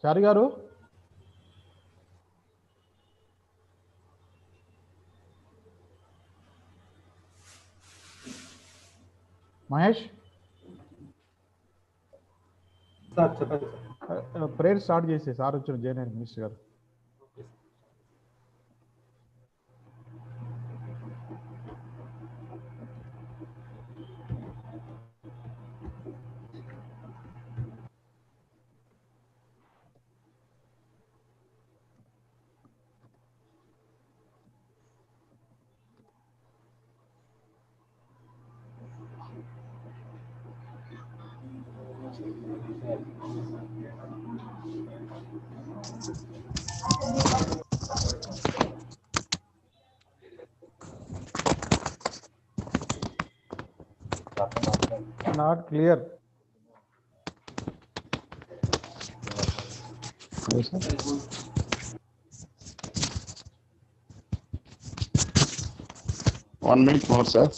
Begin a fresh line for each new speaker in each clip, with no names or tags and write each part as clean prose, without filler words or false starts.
చారి గారు, మహేష్
సార్ చెప్పండి sir.
Prayer start చేసే సార్ వచ్చిన జేఎన్ఐ మినిస్టర్ గారు. Not clear. Yes, sir.
One minute more, sir.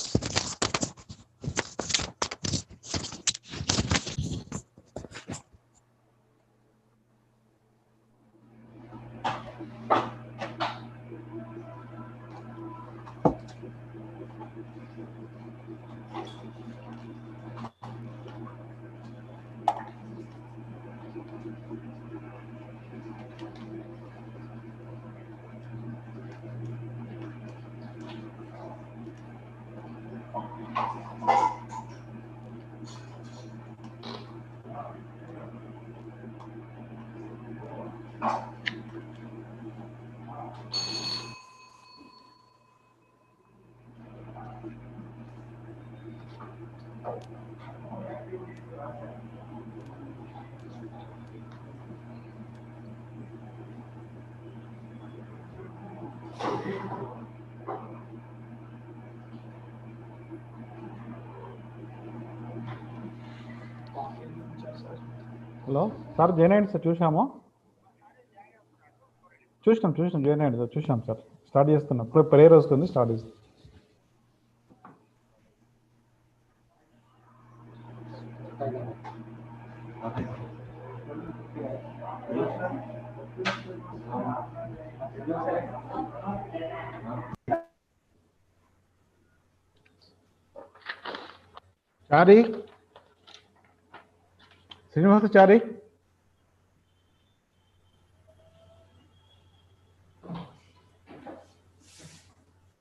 Hello sir, JNI sir చూసాము JNI sir చూసాం సార్. స్టార్ట్ చేస్తున్నాం, ఇప్పుడు ప్రేయర్ వస్తుంది, స్టార్ట్ చేస్తాం. చారి, శ్రీనివాసచారి,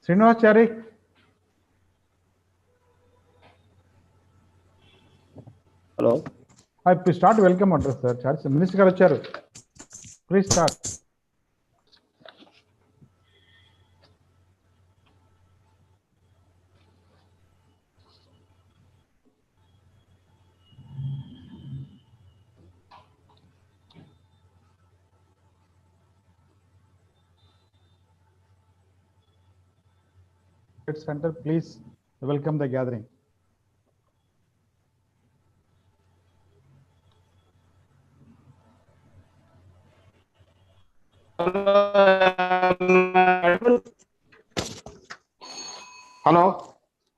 శ్రీనివాసచారి,
హలో,
ఇప్పుడు స్టార్ట్. వెల్కమ్ అంటారు సార్. చారి మినిస్టర్ గారు వచ్చారు, please start. Center, please welcome the gathering.
hello.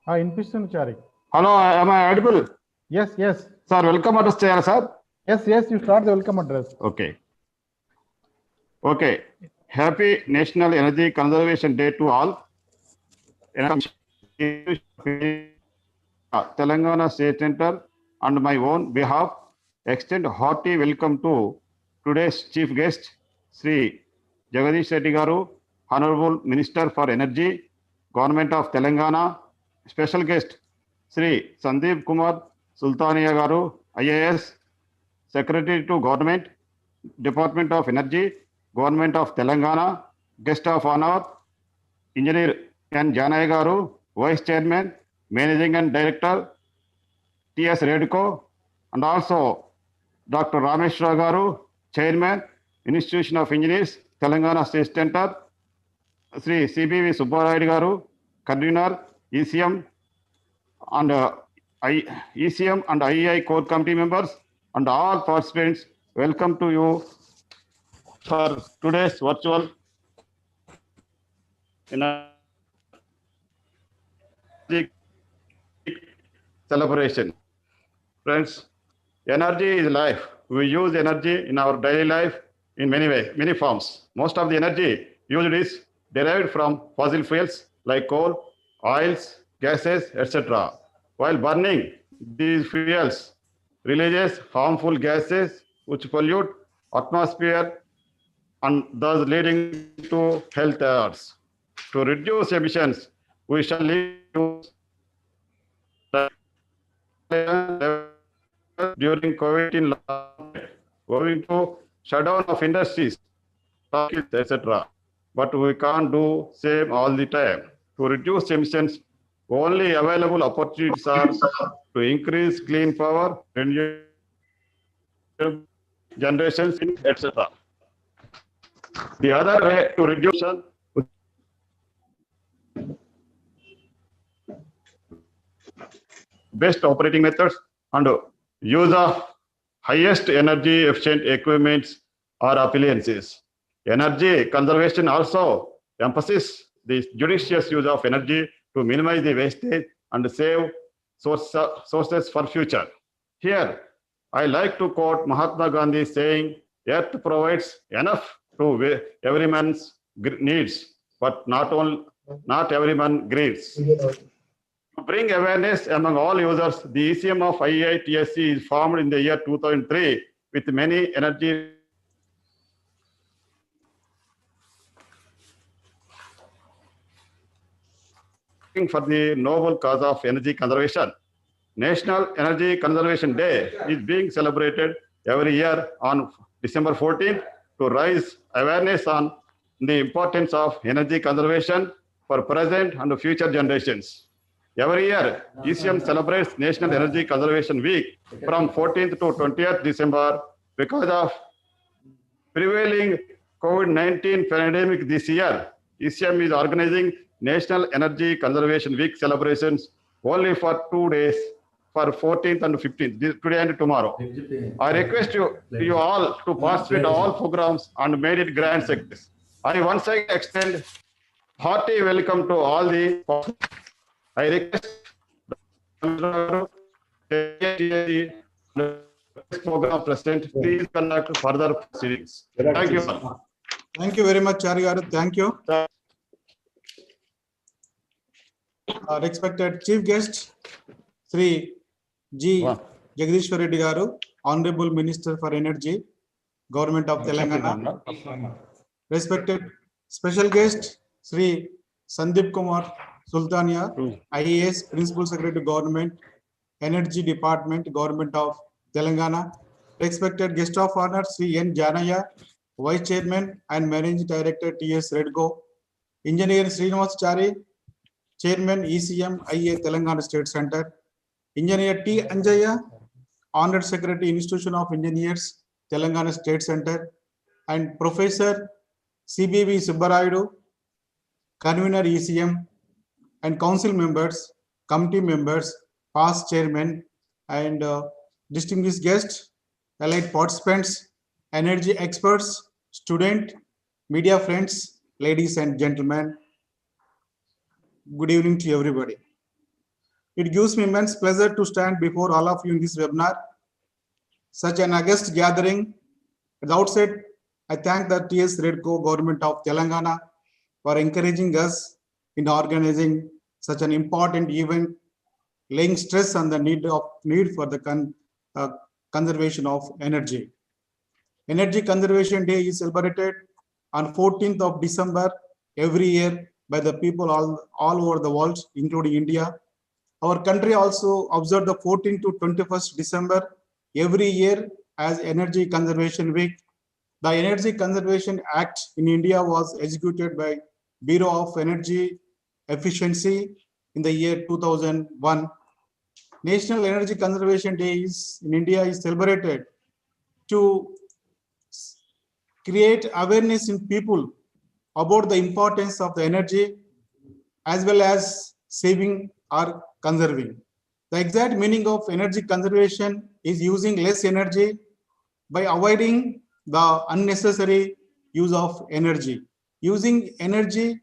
వినిపిస్తుంది చారి.
Hello, am I audible?
Yes, yes.
Sir, welcome address cheyala sir.
Yes, you start the welcome address.
Okay. Happy National Energy Conservation Day to all. Telangana State Center on my own behalf extend hearty welcome to today's chief guest Sri Jagadish Reddy Garu, Honorable Minister for Energy, Government of Telangana. Special guest Sri Sandeep Kumar Sultania Garu, IAS, Secretary to Government, Department of Energy, Government of Telangana. Guest of honor Engineer N. Janaya Garu, Vice Chairman, Managing and Director, TS Redco, and also Dr. Rameshwar Garu, Chairman, Institution of Engineers, Telangana State Center, Sri CBV Subbarayadu Garu, Convener, ECM and ECM and IEI core committee members and all participants, welcome to you for today's virtual energy celebration. Friends, energy is life. We use energy in our daily life in many ways, many forms. Most of the energy used is derived from fossil fuels like coal, oils, gases, etc. While burning these fuels releases harmful gases which pollute atmosphere and thus leading to health hazards. To reduce emissions, we shall use during COVID-19 lockdown, owing to shutdown of industries, etc. But we can't do same all the time. To reduce emissions, only available opportunities are to increase clean power, renewable generations, etc. The other way to reduce best operating methods and use of highest energy efficient equipments or appliances. Energy conservation also emphasizes the judicious use of energy to minimize the wastage and save sources for future. Here, I like to quote Mahatma Gandhi saying, "Earth provides enough to every man's needs, but not every man greeds." To bring awareness among all users, the ECM of IITSC is formed in the year 2003 with many energy for the noble cause of energy conservation. National Energy Conservation Day is being celebrated every year on December 14th to raise awareness on the importance of energy conservation for present and future generations. Every year, ECM celebrates National Energy Conservation Week from 14th to 20th December because of prevailing COVID-19 pandemic this year. ECM is organizing National Energy Conservation Week celebrations only for 2 days, for 14th and 15th, today and tomorrow. I request you all to participate in all programs and made it grand success. I once again extend hearty welcome to all the. I request the program president, please conduct further proceedings. Thank you.
Thank you very much, Chargaru. Thank you. Our respected chief guest, Sri G. Jagadishwar Reddy Garu, Honorable Minister for Energy, Government of Telangana. Respected special guest, Sri Sandeep Kumar Sultania, IAS, Principal Secretary Government, Energy Department, Government of Telangana. Respected guest of honor, Sri N. Janaya, Vice Chairman and Managing Director, TS Redco. Engineer Srinivas Chari, Chairman, ECM, IA, Telangana State Center. Engineer T. Anjaya, Honored Secretary, Institution of Engineers, Telangana State Center. And Professor CBV Subbarayadu, Convener, ECM, and council members, committee members, past chairmen, and distinguished guests, allied participants, energy experts, student, media friends, ladies and gentlemen. Good evening to everybody. It gives me immense pleasure to stand before all of you in this webinar. Such an august gathering. At the outset, I thank the TS Redco Government of Telangana for encouraging us in organizing such an important event, laying stress on the need for the conservation of energy. Energy Conservation Day is celebrated on 14th of December every year by the people all over the world, including India. Our country also observed the 14th to 21st December every year as Energy Conservation Week. The Energy Conservation Act in India was executed by Bureau of Energy Efficiency in the year 2001. National Energy Conservation Day in India is celebrated to create awareness in people about the importance of the energy as well as saving or conserving. The exact meaning of energy conservation is using less energy by avoiding the unnecessary use of energy. Using energy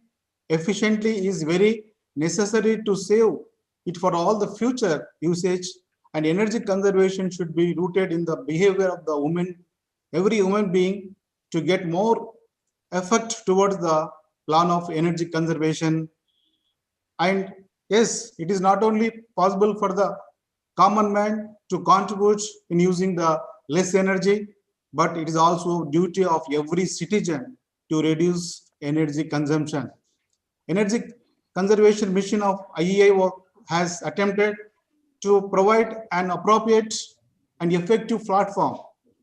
efficiently is very necessary to save it for all the future usage, and energy conservation should be rooted in the behavior of the woman, every human being, to get more effort towards the plan of energy conservation. And yes, it is not only possible for the common man to contribute in using the less energy, but it is also duty of every citizen to reduce energy consumption. Energy conservation mission of IEA has attempted to provide an appropriate and effective platform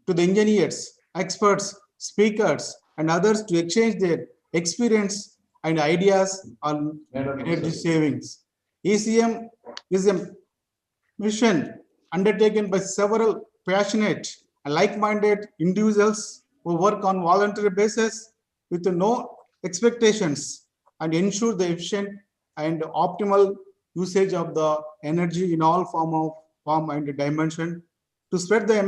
to the engineers, experts, speakers, and others to exchange their experience and ideas on energy savings. ECM is a mission undertaken by several passionate and like-minded individuals who work on voluntary basis with no expectations and ensure the efficient and optimal usage of the energy in all form and dimension to spread the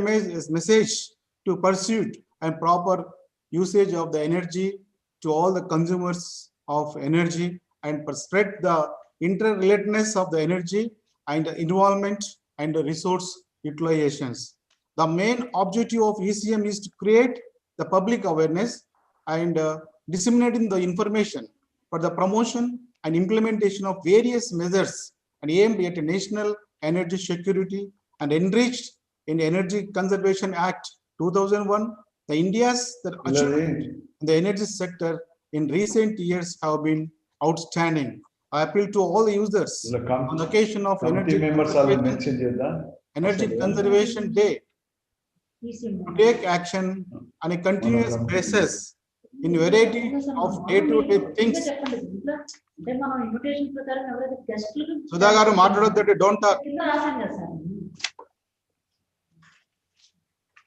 message to pursuit and proper usage of the energy to all the consumers of energy and spread the interrelatedness of the energy and the environment and the resource utilizations. The main objective of ECM is to create the public awareness and disseminating the information for the promotion and implementation of various measures and aimed at a national energy security and enriched in the Energy Conservation Act 2001. The India's achievement in the energy sector in recent years have been outstanding. I appeal to all the users on the occasion of Energy Conservation Day to take action on a continuous basis in variety of day-to-day things. Sudha garu maatladodante, don't talk.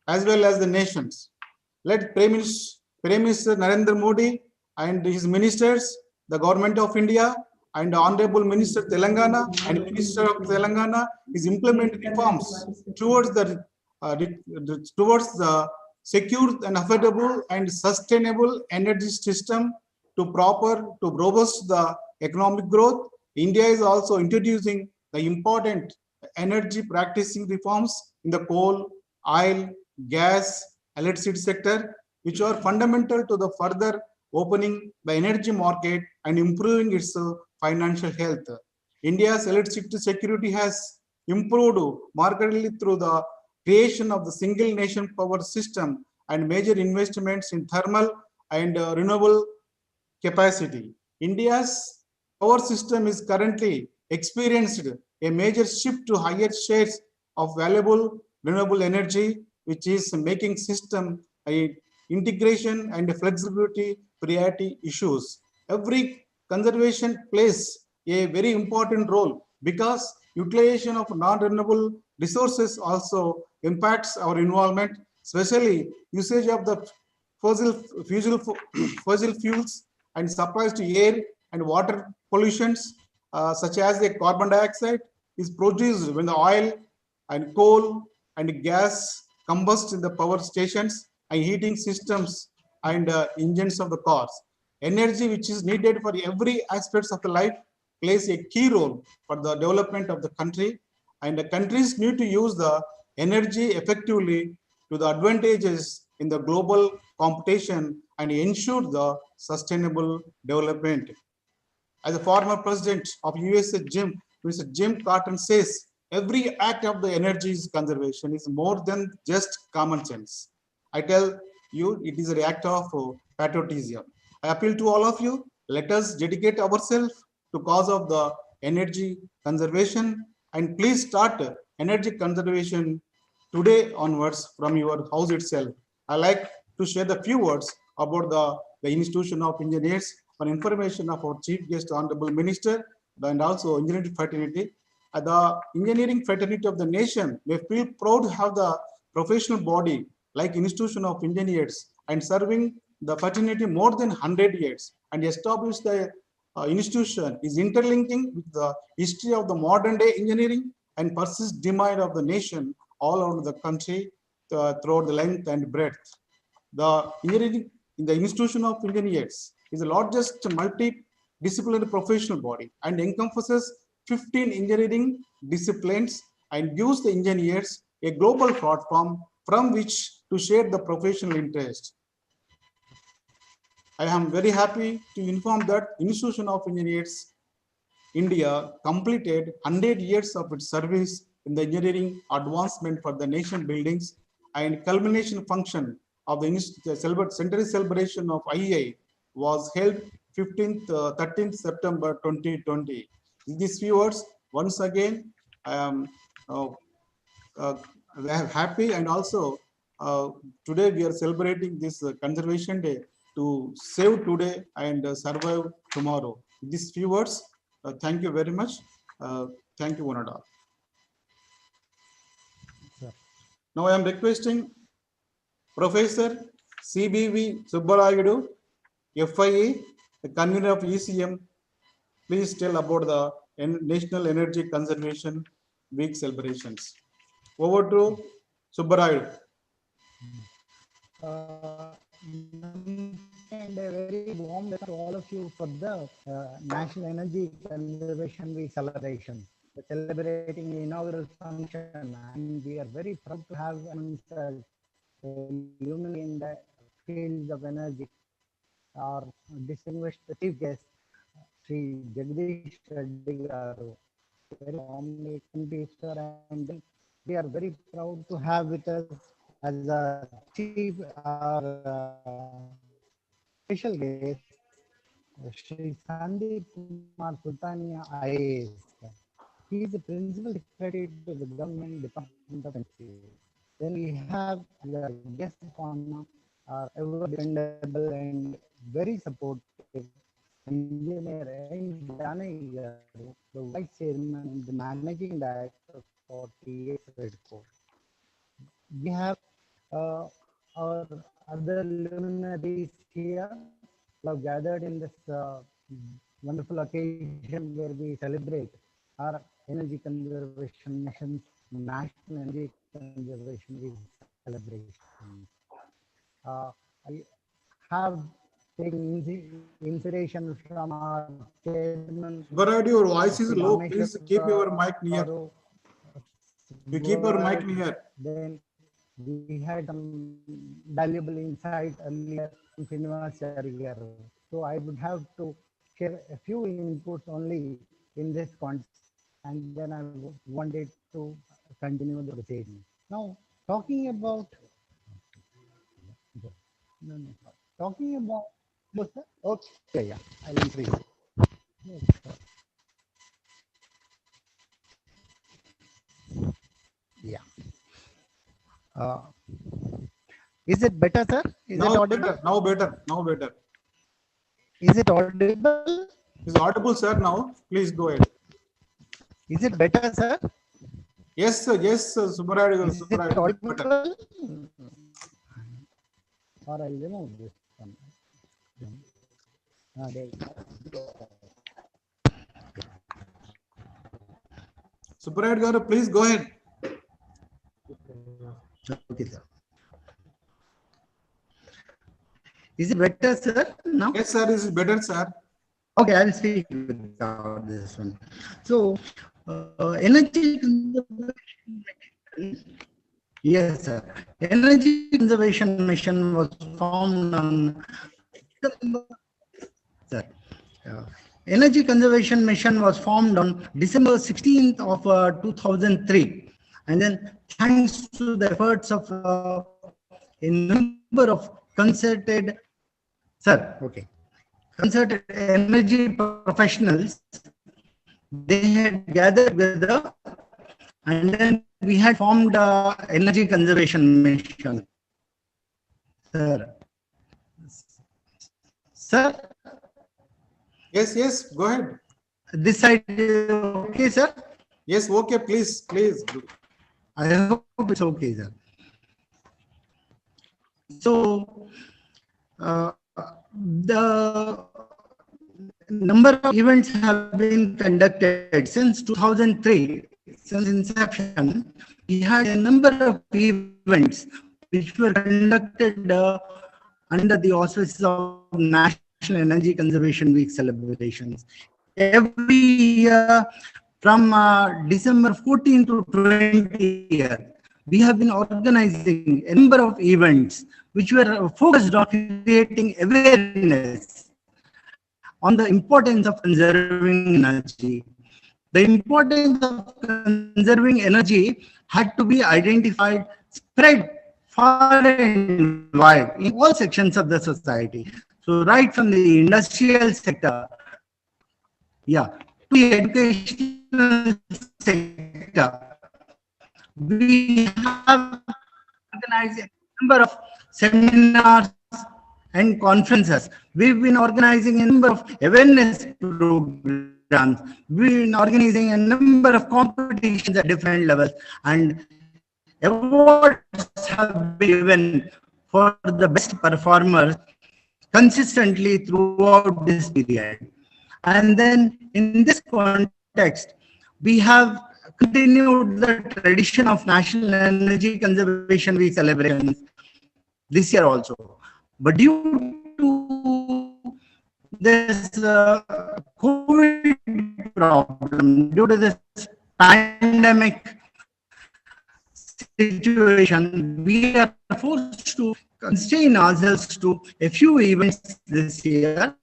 As well as the nations. Let Prime Minister Narendra Modi and his ministers, the government of India, and Honorable Minister Telangana and Minister of Telangana is implementing reforms towards the secure and affordable and sustainable energy system to robust the economic growth. India is also introducing the important energy practicing reforms in the coal, oil, gas, electricity sector, which are fundamental to the further opening the energy market and improving its financial health. India's electricity security has improved markedly through the creation of the single nation power system and major investments in thermal and renewable capacity. India's power system is currently experienced a major shift to higher shares of valuable renewable energy, which is making system a integration and flexibility priority issues. Every conservation plays a very important role because utilization of non-renewable resources also impacts our environment, especially usage of the fossil fuels and supplies to air and water pollutions, such as the carbon dioxide is produced when the oil and coal and gas combust in the power stations and heating systems and engines of the cars. Energy, which is needed for every aspects of the life, plays a key role for the development of the country, and the countries need to use the energy effectively to the advantages in the global competition and ensure the sustainable development. As a former president of USA Mr. Jim Carter says, every act of the energy conservation is more than just common sense. I tell you, it is an act of patriotism. I appeal to all of you, let us dedicate ourselves to cause of the energy conservation, and please start energy conservation today onwards from your house itself. I like to share the few words about the Institution of Engineers for information of our Chief Guest, Honorable Minister, and also engineering fraternity. The engineering fraternity of the nation may feel proud to have the professional body like institution of engineers and serving the fraternity more than 100 years and established the institution is interlinking with the history of the modern day engineering and persist demand of the nation all over the country throughout the length and breadth. The engineering in the institution of engineers is the largest multidisciplinary professional body and encompasses 15 engineering disciplines and gives the engineers a global platform from which to share the professional interest. I am very happy to inform that Institution of Engineers India completed 100 years of its service in the engineering advancement for the nation buildings and culmination function of the centenary celebration of IEI was held 13th September 2020. In these few words, once again, I am happy and also today we are celebrating this conservation day to save today and survive tomorrow. These few words, thank you very much. Thank you, one and all. Now I am requesting Professor CBV Subbarayudu, FIE, the convener of ECM. Please tell about the National Energy Conservation Week celebrations. Over to Subbarayudu.
And a very warm welcome to all of you for the National Energy Conservation Week celebration, celebrating the inaugural function, and we are very proud to have amongst us luminary in the field of energy, our distinguished chief guest, Sri Jagdish Reddy Garu. Very warmly welcome, sir, and we are very proud to have with us as a chief, special guest, Sri Sandeep Kumar Sultania IAS. He is the principal secretary to the government department of energy. Then we have the guest of honor, ever dependable and very supportive engineer N. Janai Garu, the vice chairman and the managing director for TS Redco. We have our other luminaries here who have gathered in this wonderful occasion where we celebrate our energy conservation missions, National Energy Conservation Week celebration. I have taken inspiration from our chairman.
But your voice is low. Please keep your mic near. You keep your mic near.
Then we had some valuable insight earlier from Srinivasachari garu. So I would have to share a few inputs only in this context, and then I wanted to continue the proceeding. Now, talking about okay, yeah, I'll increase. Yes, yeah. Is it better, sir? Is
Now
it audible?
better. Now better. Now better.
Is it audible?
It's audible, sir. Now please go ahead.
Is it better, sir?
Yes, sir. Yes, sir. Subbarayudu.
Is it audible? Or I'll remove this one.
Subbarayudu garu, please go ahead.
Okay, sir. Is it better, sir? Now?
Yes, sir. This is better, sir.
Okay, I'll speak without this one. So, energy conservation. Yes, sir. Energy conservation mission was formed on sir. Energy conservation mission was formed on December 16th of 2003, and then thanks to the efforts of a number of concerted energy professionals, they had gathered together, and then we had formed energy conservation mission. Sir?
Yes, yes, go ahead.
This side, okay, sir?
Yes, okay, please, please.
I hope it's okay, sir.
So the number of events have been conducted since 2003. Since inception, we had a number of events which were conducted under the auspices of National Energy Conservation Week celebrations. Every year from December 14 to 20, we have been organizing a number of events which were focused on creating awareness on the importance of conserving energy. The importance of conserving energy had to be identified, spread far and wide in all sections of the society. So right from the industrial sector, to the educational sector, we have organized a number of seminars and conferences. We've been organizing a number of awareness programs. We've been organizing a number of competitions at different levels, and awards have been given for the best performers consistently throughout this period. And then in this context, we have continued the tradition of National Energy Conservation Week celebrations this year also. But due to this COVID problem, due to this pandemic situation, we are forced to constrain ourselves to a few events this year,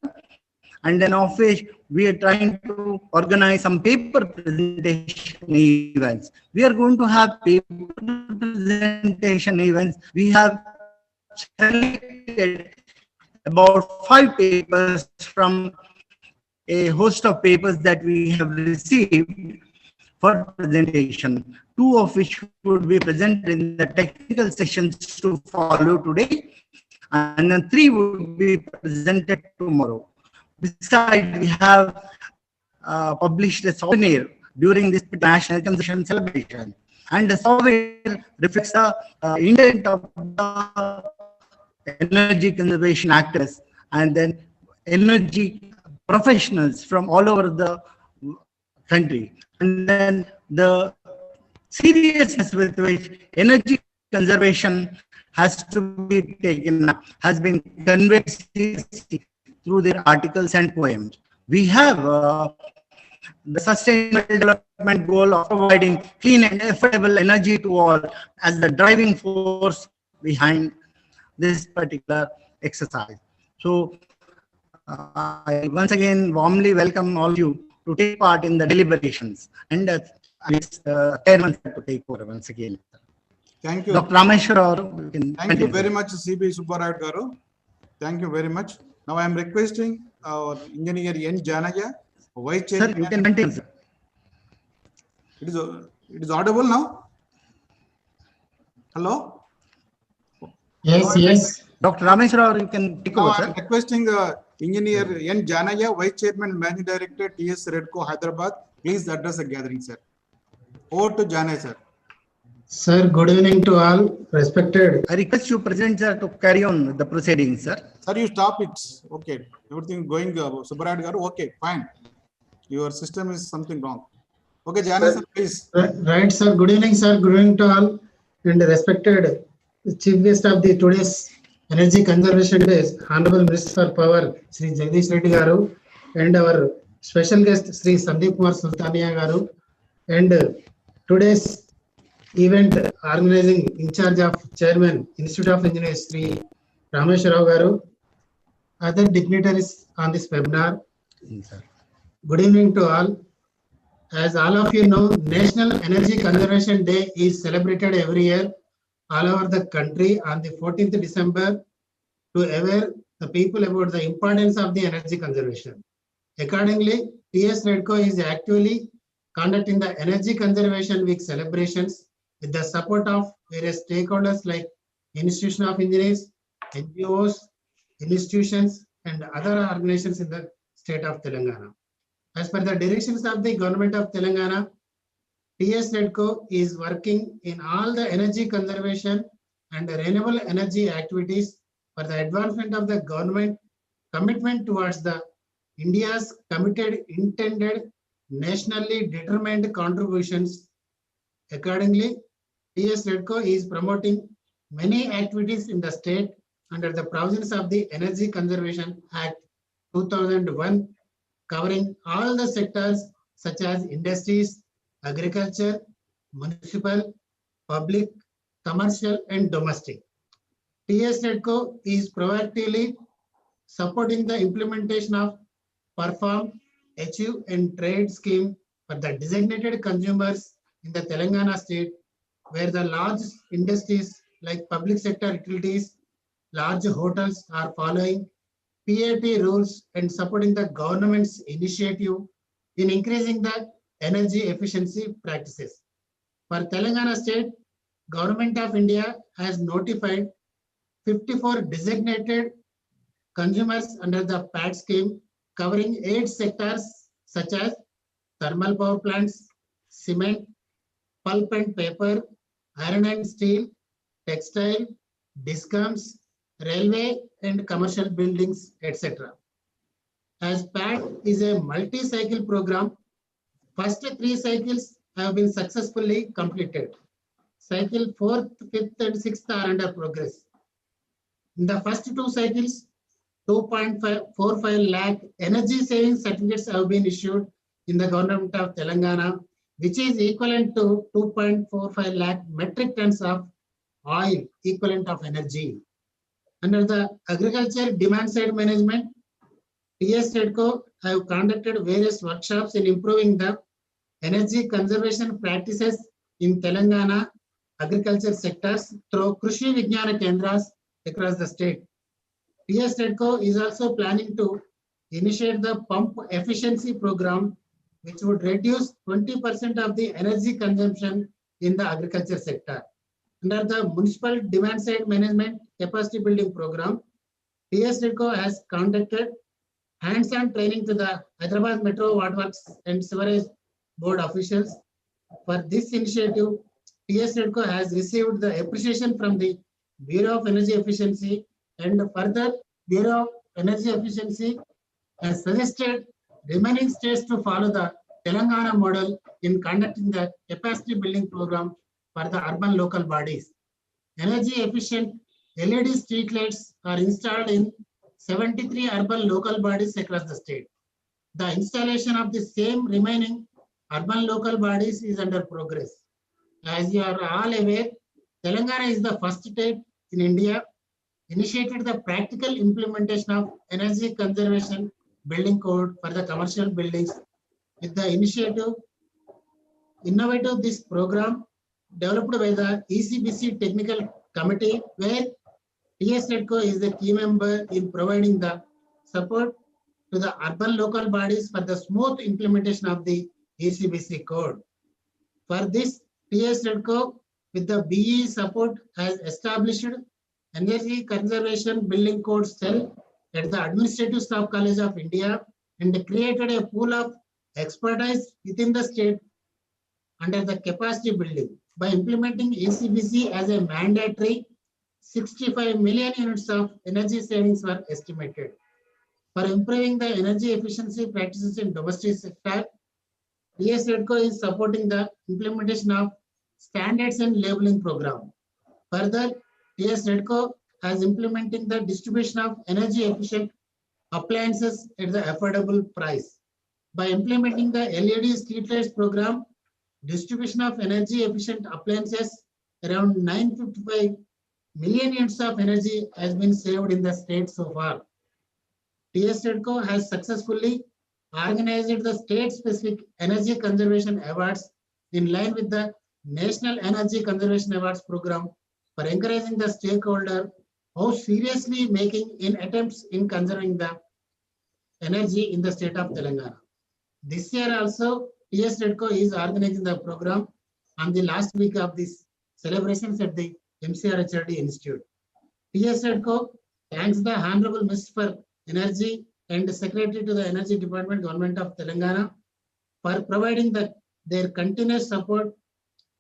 and then of which we are trying to organize some paper presentation events. We are going to have paper presentation events. We have selected about 5 papers from a host of papers that we have received for presentation, 2 of which would be presented in the technical sessions to follow today, and then 3 would be presented tomorrow. Besides, we have published a souvenir during this National Conservation celebration, and the souvenir reflects the intent of the energy conservation activists and then energy professionals from all over the country, and then the seriousness with which energy conservation has to be taken up has been conveyed through their articles and poems. We have the sustainable development goal of providing clean and affordable energy to all as the driving force behind this particular exercise. So I once again warmly welcome all of you to take part in the deliberations, and chairman to take over once again.
Thank you.
Dr. Rameshwar,
thank you very much, CB Subbarao Garu. Thank you very much. Now I am requesting our engineer N. Janaya, Vice Chair.
Sir, you can continue, sir.
It is audible now? Hello?
Yes, yes.
Dr. Rameshwar, you can take over,
Now I
sir.
am requesting engineer N. Janaya, Vice Chairman and Managing Director, TS Redco, Hyderabad. Please address the gathering, sir. Over to Janaya, sir.
Sir, good evening to all. Respected.
I request you, President, sir, to carry on the proceedings, sir.
Sir, you stop it. Okay. Everything going, Subbarao Garu. Okay, fine. Your system is something wrong. Okay, Janaya, sir, please.
Right, sir. Good evening, sir. Good evening to all. And respected Chief Guest of the today's Energy Conservation Days, Honorable Minister for Power, Sri Jagdish Reddy Garu, and our special guest, Sri Sandeep Kumar Sultania Garu, and today's event organizing in charge of Chairman, Institute of Engineers, Sri Rameshwar Garu, other dignitaries on this webinar. Good evening to all. As all of you know, National Energy Conservation Day is celebrated every year all over the country on the 14th December to aware the people about the importance of the energy conservation. Accordingly, TS Redco is actively conducting the Energy Conservation Week celebrations with the support of various stakeholders like Institution of Engineers, NGOs, institutions, and other organizations in the state of Telangana. As per the directions of the government of Telangana, TS Redco is working in all the energy conservation and renewable energy activities for the advancement of the government commitment towards the India's committed intended nationally determined contributions. Accordingly, TS Redco is promoting many activities in the state under the provisions of the Energy Conservation Act 2001, covering all the sectors such as industries, agriculture, municipal, public, commercial, and domestic. TS Redco is proactively supporting the implementation of Perform, Achieve, and Trade scheme for the designated consumers in the Telangana state, where the large industries like public sector utilities, large hotels are following PAT rules and supporting the government's initiative in increasing the energy efficiency practices. For Telangana state, Government of India has notified 54 designated consumers under the PAT scheme, covering 8 sectors such as thermal power plants, cement, pulp and paper, iron and steel, textile, discoms, railway and commercial buildings, etc. As PAT is a multi-cycle program, first 3 cycles have been successfully completed. Cycle 4th, 5th and 6th are under progress. In the first 2 cycles, 2.45 lakh energy saving certificates have been issued in the government of Telangana, which is equivalent to 2.45 lakh metric tons of oil equivalent of energy. Under the agriculture demand side management, TS Redco have conducted various workshops in improving the energy conservation practices in Telangana agriculture sectors through Krushi Vijnana Kendras across the state. TS Redco is also planning to initiate the pump efficiency program, which would reduce 20% of the energy consumption in the agriculture sector. Under the municipal demand side management capacity building program, TS Redco has conducted hands-on training to the Hyderabad Metro Waterworks and Sewerage Board officials. For this initiative, TS Redco has received the appreciation from the Bureau of Energy Efficiency, and further Bureau of Energy Efficiency has suggested remaining states to follow the Telangana model in conducting the capacity building program for the urban local bodies. Energy efficient LED streetlights are installed in 73 urban local bodies across the state. The installation of the same remaining urban local bodies is under progress. As you are all aware, Telangana is the first state in India initiated the practical implementation of energy conservation building code for the commercial buildings. With the initiative, innovative this program developed by the ECBC Technical Committee, where TS Redco is the key member in providing the support to the urban local bodies for the smooth implementation of the ECBC code. For this, TS Redco with the BE support has established Energy Conservation Building Code Cell at the Administrative Staff College of India and created a pool of expertise within the state under the capacity building. By implementing ECBC as a mandatory, 65 million units of energy savings were estimated. For improving the energy efficiency practices in domestic sector, TS Redco is supporting the implementation of standards and labeling program. Further, TS Redco has implementing the distribution of energy efficient appliances at the affordable price. By implementing the LED streetlights program, distribution of energy efficient appliances around 955 million units of energy has been saved in the state so far. TS Redco has successfully organized the state-specific energy conservation awards in line with the National Energy Conservation Awards program for encouraging the stakeholder how seriously making in attempts in conserving the energy in the state of Telangana. This year also, TS Redco is organizing the program on the last week of these celebrations at the MCRHRD Institute. TS Redco thanks the Honorable Minister for Energy and Secretary to the Energy Department, Government of Telangana, for providing their continuous support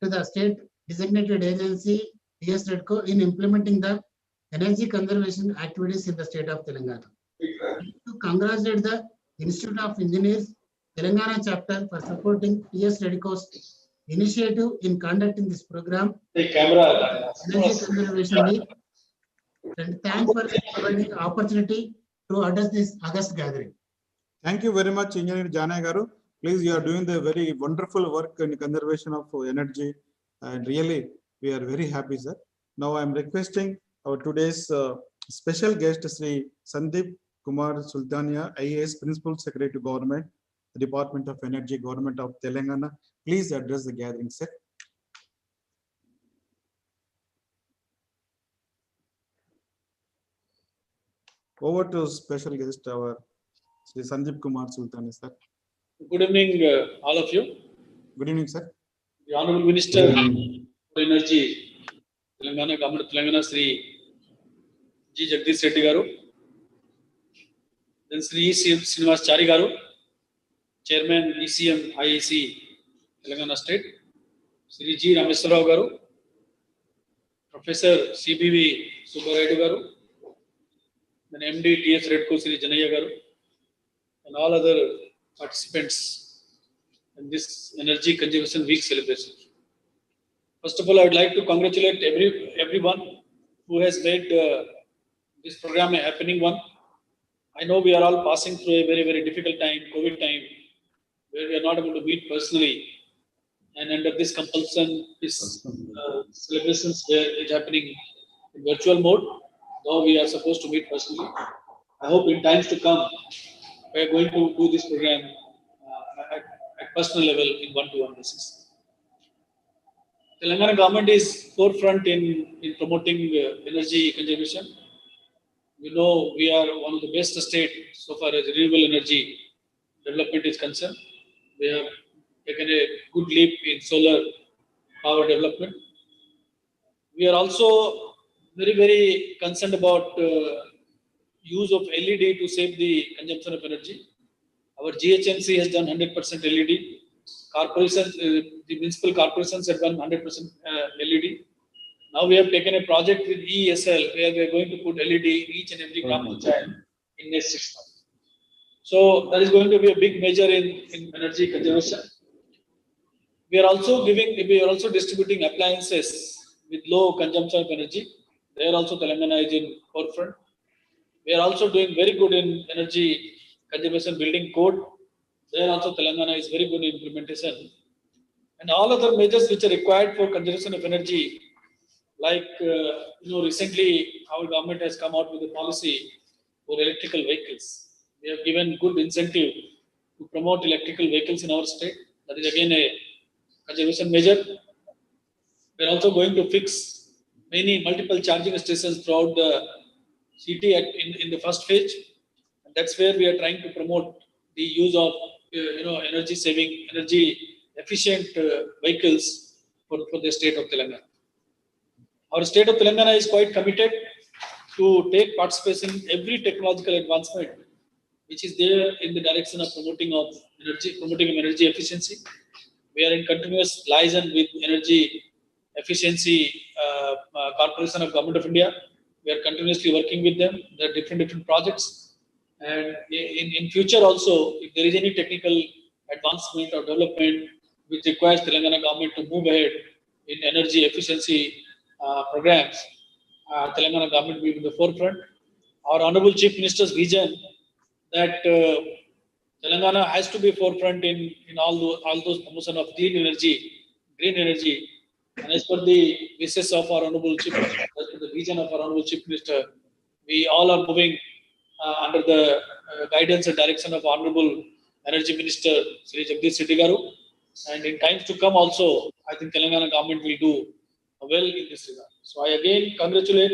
to the state designated agency TS Redco in implementing the energy conservation activities in the state of Telangana. To congratulate the Institute of Engineers Telangana chapter for supporting TS Redco's initiative in conducting this program, Energy Conservation Week, and thanks for providing opportunity to address this August gathering.
Thank you very much, Engineer Janay Garu. Please, you are doing the very wonderful work in conservation of energy, and really, we are very happy, sir. Now, I am requesting our today's special guest, Sri Sandeep Kumar Sultania, IAS Principal Secretary to Government, the Department of Energy, Government of Telangana. Please address the gathering, sir. Over to special guest, our Sri Sandeep Kumar Sultania, sir.
Good evening, all of you.
Good evening, sir.
The Honorable Minister for Energy, Telangana, Government of Telangana, Sri G. Jagdish Reddy Garu. Then Sri Srinivas Chari Garu, Chairman ECM IAC, Telangana State. Sri G. Rameswarrao Garu, Professor CBV Subbaraidu Garu, then MD TS Redco Sri Janaya Garu, and all other participants in this Energy Conservation Week celebration. First of all, I would like to congratulate everyone who has made this program a happening one. I know we are all passing through a very, very difficult time, COVID time, where we are not able to meet personally. And under this compulsion, this celebrations where it's happening in virtual mode, though we are supposed to meet personally. I hope in times to come, we are going to do this program at personal level in one-to-one basis. Telangana government is forefront in promoting energy conservation. You know, we are one of the best state so far as renewable energy development is concerned. We have taken a good leap in solar power development. We are also very, very concerned about use of LED to save the consumption of energy. Our GHMC has done 100% LED. Corporations, the municipal corporations have done 100% LED. Now we have taken a project with ESL where we are going to put LED in each and every gram panchayat in next 6 months. So that is going to be a big measure in energy conservation. We are also distributing appliances with low consumption of energy. There also Telangana is in forefront. We are also doing very good in energy conservation building code. There also Telangana is very good in implementation. And all other measures which are required for conservation of energy, like recently our government has come out with a policy for electrical vehicles. We have given good incentive to promote electrical vehicles in our state. That is again a conservation measure. We are also going to fix multiple charging stations throughout the city in the first phase. And that's where we are trying to promote the use of energy saving, energy efficient vehicles for the state of Telangana. Our state of Telangana is quite committed to take participation in every technological advancement which is there in the direction of promoting energy efficiency. We are in continuous liaison with Energy Efficiency Corporation of Government of India. We are continuously working with them. There are different projects. And in future also, if there is any technical advancement or development which requires Telangana government to move ahead in energy efficiency programs, Telangana government will be in the forefront. Our Honorable Chief Minister's vision that Telangana has to be forefront in all those promotion of clean energy, green energy. And as per the wishes of our Honorable Chief Minister, as per the vision of our Honorable Chief Minister, we all are moving under the guidance and direction of Honorable Energy Minister Sri Jagdish Reddy Garu. And in times to come also, I think Telangana government will do well in this regard. So I again congratulate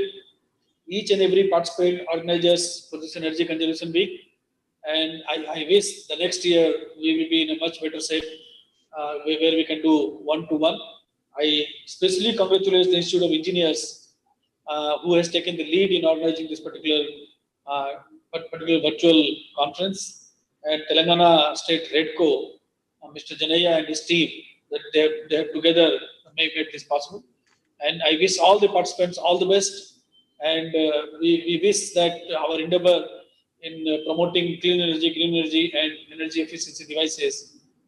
each and every participant organizers for this Energy Conservation Week. And I wish the next year we will be in a much better shape where we can do one-to-one. I especially congratulate the Institute of Engineers who has taken the lead in organizing this particular virtual conference, and Telangana State Redco, Mr. Janaya and his team, that they have together made this possible. And I wish all the participants all the best. And we wish that our endeavor in promoting clean energy and energy efficiency devices,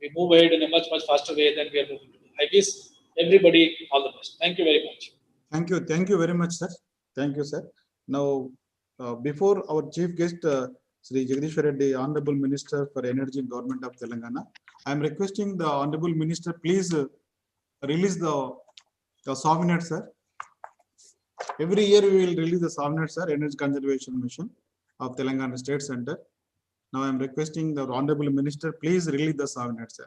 we move ahead in a much faster way than we are moving today. I wish everybody all the best. Thank you very much.
Thank you. Thank you very much, sir. Thank you, sir. Now, before our chief guest, Sri Jagdishwar Reddy, Honorable Minister for Energy and Government of Telangana, I am requesting the Honorable Minister, please release the Sovenet, sir. Every year we will release the Sovenet, sir, Energy Conservation Mission of Telangana State Center. Now I am requesting the Honorable Minister, please release the Sovenet, sir.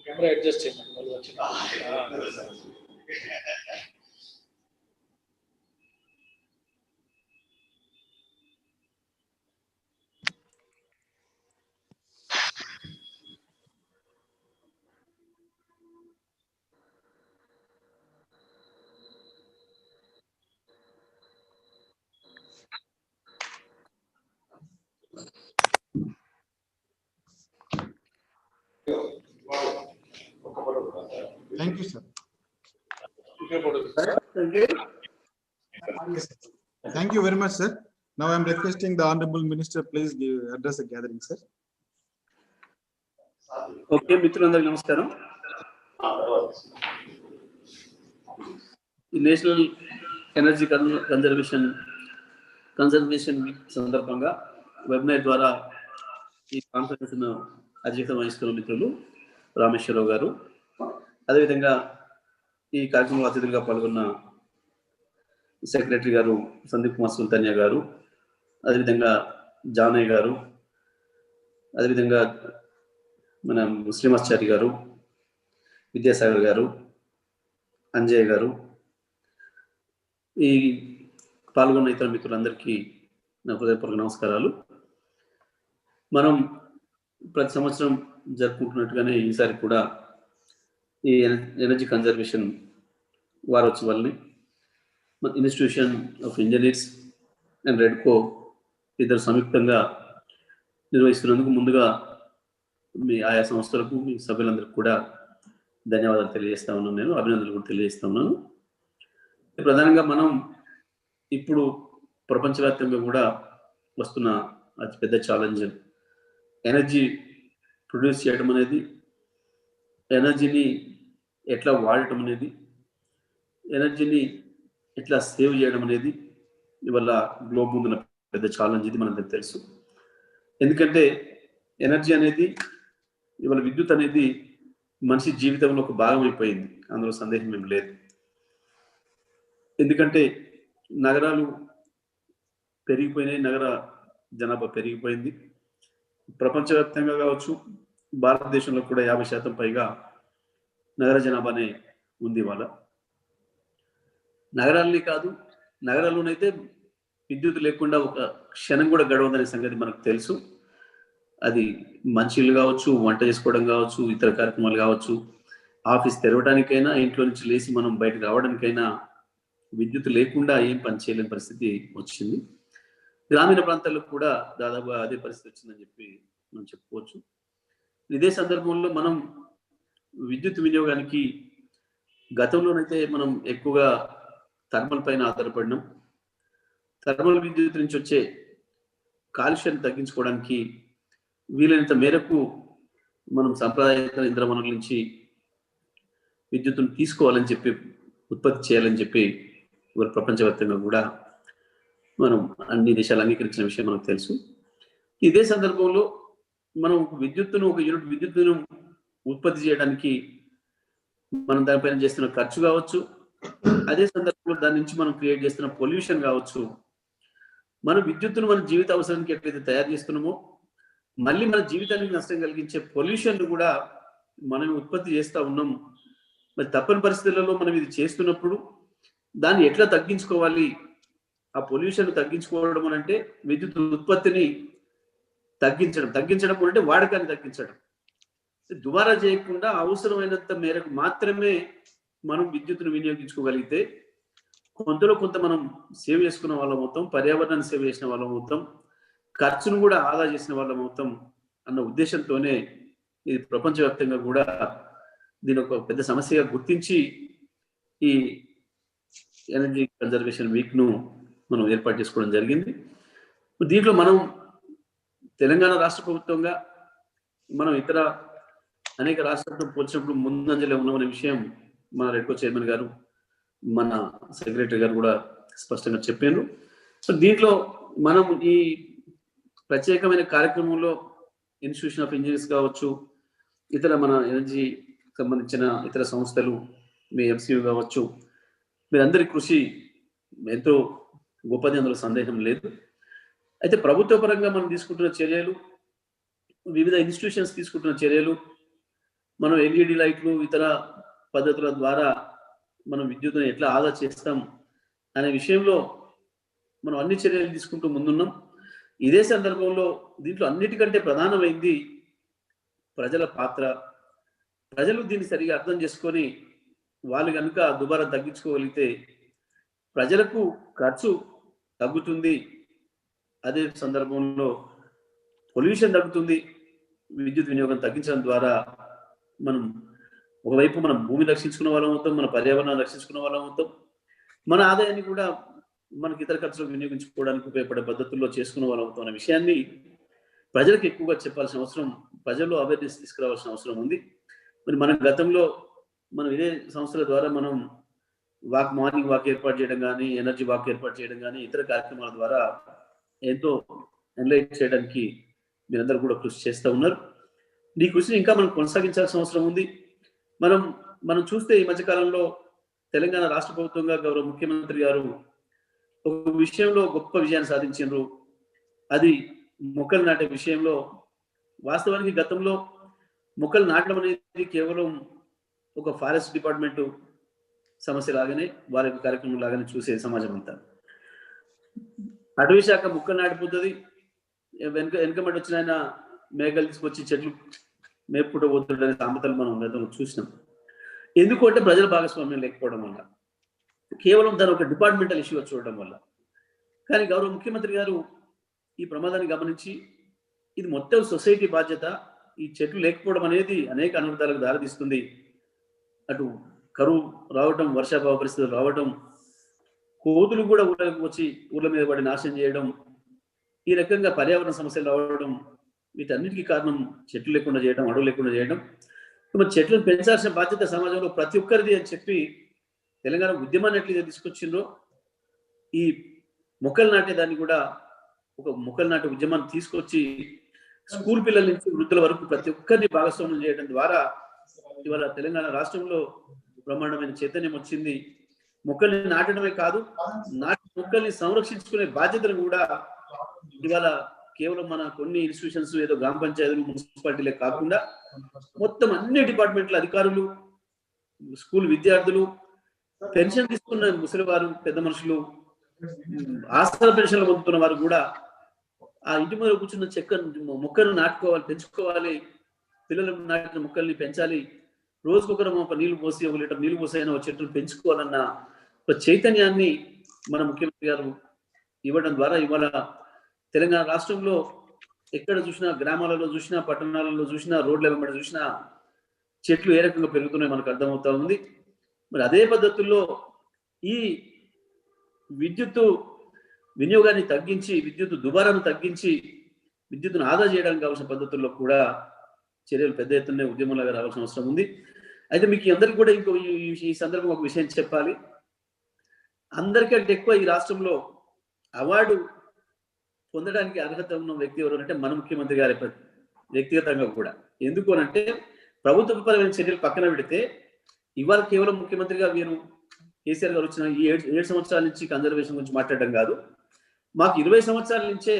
Camera adjust చేయండి.
Thank you, sir. Thank you very much, sir. Now I am requesting the Honorable Minister, please address the gathering, sir.
Okay మిత్రులందరికీ నమస్కారం. ఈ national energy conservation week సందర్భంగా webinar ద్వారా ఈ conference ను అధ్యక్షత వహిస్తున్న మిత్రులు రామేశ్వరరావు గారు, అదేవిధంగా ఈ కార్యక్రమంలో అతిథులుగా పాల్గొన్న సెక్రటరీ గారు సందీప్ కుమార్ సుల్తానియా గారు, అదేవిధంగా జానయ్య గారు, అదేవిధంగా మన శ్రీనివాసాచారి గారు, విద్యాసాగర్ గారు, అంజయ్ గారు, ఈ పాల్గొన్న ఇతర మిత్రులందరికీ నా హృదయపూర్వక నమస్కారాలు. మనం ప్రతి సంవత్సరం జరుపుకుంటున్నట్టుగానే ఈసారి కూడా ఈ ఎనర్జీ కన్జర్వేషన్ వారోత్సవాల్ని institution of engineers and REDCO ఇద్దరు సంయుక్తంగా నిర్వహిస్తున్నందుకు ముందుగా మీ ఆయా సంస్థలకు, మీ సభ్యులందరికీ కూడా ధన్యవాదాలు తెలియజేస్తా ఉన్నాను. నేను అభినందనలు కూడా తెలియజేస్తా ఉన్నాను. ప్రధానంగా మనం ఇప్పుడు ప్రపంచవ్యాప్తంగా కూడా వస్తున్న అతిపెద్ద ఛాలెంజ్ ఎనర్జీ ప్రొడ్యూస్ చేయడం అనేది, ఎనర్జీని ఎట్లా వాడటం అనేది, ఎనర్జీని ఎట్లా సేవ్ చేయడం అనేది ఇవాళ గ్లోబ్ ముందున్న పెద్ద ఛాలెంజ్. ఇది మనకు తెలుసు. ఎందుకంటే ఎనర్జీ అనేది, ఇవాళ విద్యుత్ అనేది మనిషి జీవితంలో ఒక భాగం అయిపోయింది, అందులో సందేహం ఏం లేదు. ఎందుకంటే నగరాలు పెరిగిపోయినాయి, నగర జనాభా పెరిగిపోయింది. ప్రపంచవ్యాప్తంగా కావచ్చు, భారతదేశంలో కూడా 50% పైగా నగర జనాభానే ఉంది. ఇవాళ నగరాలని కాదు, నగరాల్లోనైతే విద్యుత్ లేకుండా ఒక క్షణం కూడా గడవదనే సంగతి మనకు తెలుసు. అది మంచిలు కావచ్చు, వంట చేసుకోవడం కావచ్చు, ఇతర కార్యక్రమాలు కావచ్చు, ఆఫీస్ తెరవడానికైనా, ఇంట్లో నుంచి లేచి మనం బయటకు రావడానికైనా విద్యుత్ లేకుండా ఏం పని చేయలేని పరిస్థితి వచ్చింది. గ్రామీణ ప్రాంతాల్లో కూడా దాదాపు అదే పరిస్థితి వచ్చిందని చెప్పి మనం చెప్పుకోవచ్చు. ఇదే సందర్భంలో మనం విద్యుత్ వినియోగానికి గతంలోనైతే మనం ఎక్కువగా థర్మల్ పైన ఆధారపడినాం. థర్మల్ విద్యుత్ నుంచి వచ్చే కాలుష్యాన్ని తగ్గించుకోవడానికి వీలైనంత మేరకు మనం సాంప్రదాయక ఇంధన వనరుల నుంచి విద్యుత్తును తీసుకోవాలని చెప్పి, ఉత్పత్తి చేయాలని చెప్పి ప్రపంచవ్యాప్తంగా కూడా మనం అన్ని దేశాలు అంగీకరించిన విషయం మనకు తెలుసు. ఇదే సందర్భంలో మనం విద్యుత్తును, ఒక యూనిట్ విద్యుత్తును ఉత్పత్తి చేయడానికి మనం దానిపైన చేస్తున్న ఖర్చు కావచ్చు, అదే సందర్భంలో దాని నుంచి మనం క్రియేట్ చేస్తున్న పొల్యూషన్ కావచ్చు, మనం విద్యుత్తును మన జీవిత అవసరానికి ఎట్లయితే తయారు చేస్తున్నామో మళ్ళీ మన జీవితానికి నష్టం కలిగించే పొల్యూషన్ కూడా మనం ఉత్పత్తి చేస్తూ ఉన్నాం. మరి తప్పని పరిస్థితులలో మనం ఇది చేస్తున్నప్పుడు దాన్ని ఎట్లా తగ్గించుకోవాలి? ఆ పొల్యూషన్ తగ్గించుకోవడం అని అంటే విద్యుత్ ఉత్పత్తిని తగ్గించడం అంటే వాడకాన్ని తగ్గించడం. దుబారా చేయకుండా అవసరమైనంత మేరకు మాత్రమే మనం విద్యుత్తును వినియోగించుకోగలిగితే కొంతలో కొంత మనం సేవ్ చేసుకున్న వాళ్ళం అవుతాం, పర్యావరణాన్ని సేవ్ చేసిన వాళ్ళం అవుతాం, ఖర్చును కూడా ఆదా చేసిన వాళ్ళం అవుతాం అన్న ఉద్దేశంతోనే ఇది ప్రపంచవ్యాప్తంగా కూడా దీని ఒక పెద్ద సమస్యగా గుర్తించి ఈ ఎనర్జీ కన్జర్వేషన్ వీక్ ను మనం ఏర్పాటు చేసుకోవడం జరిగింది. దీంట్లో మనం తెలంగాణ రాష్ట్ర ప్రభుత్వంగా మనం ఇతర అనేక రాష్ట్రాలతో పోల్చినప్పుడు ముందంజలో ఉన్నామనే విషయం మన రెడ్కో చైర్మన్ గారు, మన సెక్రటరీ గారు కూడా స్పష్టంగా చెప్పారు. సో దీంట్లో మనం ఈ ప్రత్యేకమైన కార్యక్రమంలో ఇన్స్టిట్యూషన్ ఆఫ్ ఇంజనీర్స్ కావచ్చు, ఇతర మన ఎనర్జీ సంబంధించిన ఇతర సంస్థలు, మీ ఎంసీయూ కావచ్చు, మీరందరి కృషి ఎంతో గొప్పది, అందులో సందేహం లేదు. అయితే ప్రభుత్వ పరంగా మనం తీసుకుంటున్న చర్యలు, వివిధ ఇన్స్టిట్యూషన్స్ తీసుకుంటున్న చర్యలు, మనం ఎల్ఈడి లైట్లు ఇతర పద్ధతుల ద్వారా మనం విద్యుత్తును ఎట్లా ఆదా చేస్తాం అనే విషయంలో మనం అన్ని చర్యలు తీసుకుంటూ ముందున్నాం. ఇదే సందర్భంలో దీంట్లో అన్నిటికంటే ప్రధానమైంది ప్రజల పాత్ర. ప్రజలు దీన్ని సరిగా అర్థం చేసుకొని వాళ్ళు కనుక దుబారా తగ్గించుకోగలిగితే ప్రజలకు ఖర్చు తగ్గుతుంది, అదే సందర్భంలో పొల్యూషన్ తగ్గుతుంది. విద్యుత్ వినియోగం తగ్గించడం ద్వారా మనం ఒకవైపు మనం భూమిని రక్షించుకున్న వాళ్ళం అవుతాం, మన పర్యావరణాన్ని రక్షించుకున్న వాళ్ళం అవుతాం, మన ఆదాయాన్ని కూడా మనకి ఇతర ఖర్చులు వినియోగించుకోవడానికి ఉపయోగపడే పద్ధతుల్లో చేసుకున్న వాళ్ళం అవుతాం అనే విషయాన్ని ప్రజలకు ఎక్కువగా చెప్పాల్సిన అవసరం, ప్రజల్లో అవేర్నెస్ తీసుకురావాల్సిన అవసరం ఉంది. మరి మన గతంలో మనం ఇదే సంస్థల ద్వారా మనం మార్నింగ్ వాక్ ఏర్పాటు చేయడం కానీ, ఎనర్జీ వాక్ ఏర్పాటు చేయడం కానీ, ఇతర కార్యక్రమాల ద్వారా ఎంతో ఎన్లైట్ చేయడానికి మీరందరూ కూడా కృషి చేస్తూ ఉన్నారు. ఈ కృషిని ఇంకా మనం కొనసాగించాల్సిన అవసరం ఉంది. మనం చూస్తే ఈ మధ్యకాలంలో తెలంగాణ రాష్ట్ర ప్రభుత్వంగా గౌరవ ముఖ్యమంత్రి గారు ఒక విషయంలో గొప్ప విజయాన్ని సాధించారు. అది మొక్కలు నాటే విషయంలో. వాస్తవానికి గతంలో మొక్కలు నాటడం అనేది కేవలం ఒక ఫారెస్ట్ డిపార్ట్మెంట్ సమస్య లాగానే, వారి యొక్క కార్యక్రమం లాగానే చూసే సమాజం అంతా. అటవీ శాఖ మొక్కలు నాటిపోతుంది, వెనకబడి వచ్చిన ఆయన మేఘాలు తీసుకొచ్చి చెట్లు మేపుకుంటూ పోతుండే సామెతలు మనం గతంలో చూసినాం. ఎందుకంటే ప్రజల భాగస్వామ్యం లేకపోవడం వల్ల, కేవలం దాని ఒక డిపార్ట్మెంటల్ ఇష్యూగా చూడడం వల్ల. కానీ గౌరవ ముఖ్యమంత్రి గారు ఈ ప్రమాదాన్ని గమనించి ఇది మొత్తం సొసైటీ బాధ్యత, ఈ చెట్లు లేకపోవడం అనేది అనేక అనర్థాలకు దారితీస్తుంది, అటు కరువు రావటం, వర్షాభావ పరిస్థితులు రావటం, కోతులు కూడా ఊళ్ళకి వచ్చి ఊళ్ళ మీద పడి నాశనం చేయడం, ఈ రకంగా పర్యావరణ సమస్యలు రావడం, వీటన్నిటికీ కారణం చెట్లు లేకుండా చేయడం, అడవులు లేకుండా చేయడం. మరి చెట్లను పెంచాల్సిన బాధ్యత సమాజంలో ప్రతి ఒక్కరిది అని చెప్పి తెలంగాణ ఉద్యమాన్ని ఎట్లయితే తీసుకొచ్చిందో, ఈ మొక్కలు నాటే దాన్ని కూడా ఒక మొక్కలు నాటే ఉద్యమాన్ని తీసుకొచ్చి స్కూల్ పిల్లల నుంచి వృద్ధుల వరకు ప్రతి ఒక్కరిని భాగస్వామ్యం చేయడం ద్వారా ఇవాళ తెలంగాణ రాష్ట్రంలో బ్రహ్మాండమైన చైతన్యం వచ్చింది. మొక్కల్ని నాటడమే కాదు, మొక్కల్ని సంరక్షించుకునే బాధ్యతను కూడా ఇవాళ కేవలం మన కొన్ని ఇన్స్టిట్యూషన్స్, ఏదో గ్రామ పంచాయతీలు, మున్సిపాలిటీలే కాకుండా మొత్తం అన్ని డిపార్ట్మెంట్ల అధికారులు, స్కూల్ విద్యార్థులు, పెన్షన్ తీసుకున్న ముసలివారు, పెద్ద మనుషులు, ఆసరా పెన్షన్లు పొందుతున్న వారు కూడా ఆ ఇంటి మీద కూర్చున్న మొక్కను నాటుకోవాలి, పెంచుకోవాలి, పిల్లలు నాటిన మొక్కల్ని పెంచాలి, రోజుకొకరు ఒక నీళ్లు పోసి, 1 లీటర్ నీళ్లు పోసి అయినా ఒక చెట్టును పెంచుకోవాలన్న ఒక చైతన్యాన్ని మన ముఖ్యమంత్రి గారు ఇవ్వడం ద్వారా ఇవాళ తెలంగాణ రాష్ట్రంలో ఎక్కడ చూసినా, గ్రామాలలో చూసినా, పట్టణాలలో చూసినా, రోడ్ల వెంబడి చూసినా చెట్లు ఏ రకంగా పెరుగుతున్నాయో మనకు అర్థమవుతా ఉంది. మరి అదే పద్ధతుల్లో ఈ విద్యుత్తు వినియోగాన్ని తగ్గించి, విద్యుత్ దుబారాను తగ్గించి, విద్యుత్తును ఆదా చేయడానికి కావాల్సిన పద్ధతుల్లో కూడా చర్యలు పెద్ద ఎత్తున ఉద్యమంలాగా రావాల్సిన అవసరం ఉంది. అయితే మీకు అందరికీ కూడా ఇంకో ఈ సందర్భంగా ఒక విషయం చెప్పాలి. అందరికంటే ఎక్కువ ఈ రాష్ట్రంలో అవార్డు పొందడానికి అర్హత ఉన్న వ్యక్తి ఎవరు అంటే మన ముఖ్యమంత్రి గారి వ్యక్తిగతంగా కూడా. ఎందుకు అనంటే ప్రభుత్వపరమైన చర్యలు పక్కన పెడితే ఇవాళ కేవలం ముఖ్యమంత్రిగా వీరు కేసీఆర్ గారు వచ్చిన ఈ 7 సంవత్సరాల నుంచి కన్జర్వేషన్ గురించి మాట్లాడడం కాదు, మాకు 20 సంవత్సరాల నుంచే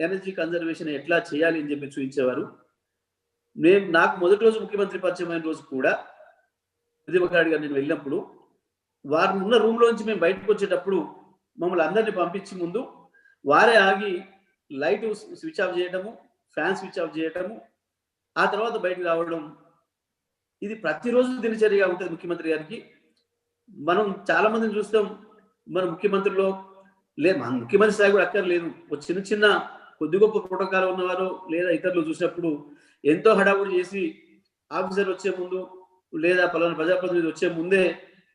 ఎనర్జీ కన్జర్వేషన్ ఎట్లా చేయాలి అని చెప్పి చూపించేవారు. నాకు మొదటి రోజు ముఖ్యమంత్రి పరిచయం అయిన రోజు కూడా ఉద్యమకారుడిగా నేను వెళ్ళినప్పుడు వారు ఉన్న రూమ్లోంచి మేము బయటకు వచ్చేటప్పుడు మమ్మల్ని అందరినీ పంపించి ముందు వారే ఆగి లైట్ స్విచ్ ఆఫ్ చేయడము, ఫ్యాన్ స్విచ్ ఆఫ్ చేయడము, ఆ తర్వాత బయటకు రావడం ఇది ప్రతిరోజు దినచర్యగా ఉంటుంది ముఖ్యమంత్రి గారికి. మనం చాలా మందిని చూస్తాం, మన ముఖ్యమంత్రిలో మన ముఖ్యమంత్రి స్థాయి కూడా అక్కర్లేదు, చిన్న చిన్న కొద్ది గొప్ప ప్రోటోకాల్ ఉన్నవారు లేదా ఇతరులు చూసినప్పుడు ఎంతో హడావుడి చేసి ఆఫీసర్ వచ్చే ముందు లేదా పలానా ప్రజాప్రతినిధి వచ్చే ముందే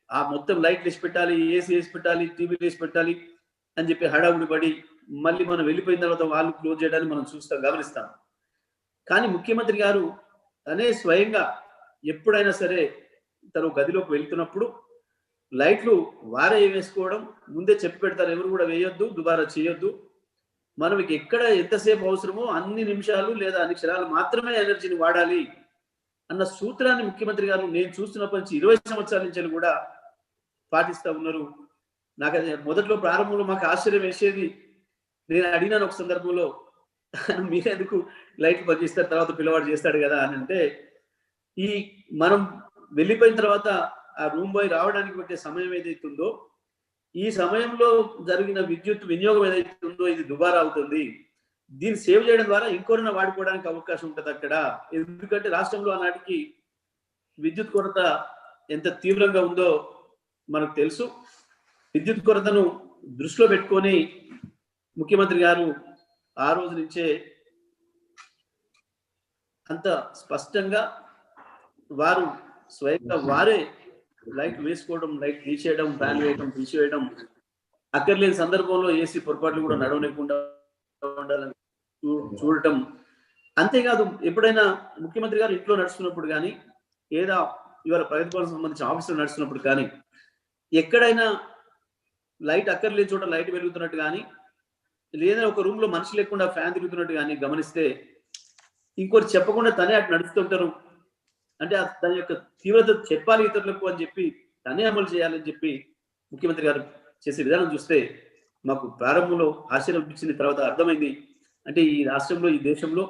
ఆ మొత్తం లైట్లు వేసి పెట్టాలి, ఏసీ వేసి పెట్టాలి, టీవీలు వేసి పెట్టాలి అని చెప్పి హడావుడి పడి మళ్ళీ మనం వెళ్ళిపోయిన తర్వాత వాళ్ళు క్లోజ్ చేయడానికి మనం గమనిస్తాం. కానీ ముఖ్యమంత్రి గారు తనే స్వయంగా ఎప్పుడైనా సరే తను గదిలోకి వెళ్తున్నప్పుడు లైట్లు వారే వేసుకోవడం, ముందే చెప్పి పెడతారు, ఎవరు కూడా వేయొద్దు, దుబారా చేయొద్దు, మనం ఎక్కడ ఎంతసేపు అవసరమో అన్ని నిమిషాలు లేదా అన్ని క్షణాలు మాత్రమే ఎనర్జీని వాడాలి అన్న సూత్రాన్ని ముఖ్యమంత్రి గారు నేను చూస్తున్నప్పటి నుంచి 20 సంవత్సరాల నుంచి కూడా పాటిస్తూ ఉన్నారు. నాకు అది మొదట్లో ప్రారంభంలో మాకు ఆశ్చర్యం వేసేది. నేను అడిగినాను ఒక సందర్భంలో, మీరెందుకు లైట్లు పనిచేస్తారు, తర్వాత పిల్లవాడు చేస్తాడు కదా అని అంటే, ఈ మనం వెళ్ళిపోయిన తర్వాత ఆ రూమ్ బాయ్ రావడానికి పెట్టే సమయం ఏదైతుందో, ఈ సమయంలో జరిగిన విద్యుత్ వినియోగం ఏదైతుందో ఇది దుబారా అవుతుంది. దీన్ని సేవ్ చేయడం ద్వారా ఇంకొరైనా వాడుకోవడానికి అవకాశం ఉంటుంది అక్కడ. ఎందుకంటే రాష్ట్రంలో ఆనాటికి విద్యుత్ కొరత ఎంత తీవ్రంగా ఉందో మనకు తెలుసు. విద్యుత్ కొరతను దృష్టిలో పెట్టుకొని ముఖ్యమంత్రి గారు ఆ రోజు నుంచే అంత స్పష్టంగా వారు స్వయంగా వారే లైట్ వేసుకోవడం, లైట్ తీసేయడం, ఫ్యాన్ వేయడం, తీసివేయడం, అక్కర్లేని సందర్భంలో ఏసీ పొరపాట్లు కూడా నడవలేకుండా ఉండాలని చూడటం. అంతేకాదు, ఎప్పుడైనా ముఖ్యమంత్రి గారు ఇంట్లో నడుస్తున్నప్పుడు కానీ లేదా ఇవాళ ప్రగతి భవన్ సంబంధించిన ఆఫీసులో నడుస్తున్నప్పుడు కానీ ఎక్కడైనా లైట్ అక్కర్లేని చోట లైట్ వెలుగుతున్నట్టు కానీ లేదా ఒక రూమ్ లో మనిషి లేకుండా ఫ్యాన్ తిరుగుతున్నట్టు కానీ గమనిస్తే ఇంకోటి చెప్పకుండా తనే అటు నడుస్తుంటారు. అంటే తన యొక్క తీవ్రత చెప్పాలి ఇతరులకు అని చెప్పి తనే అమలు చేయాలని చెప్పి ముఖ్యమంత్రి గారు చేసే విధానం చూస్తే మాకు ప్రారంభంలో ఆశ్చర్యం అనిపించింది. తర్వాత అర్థమైంది, అంటే ఈ రాష్ట్రంలో, ఈ దేశంలో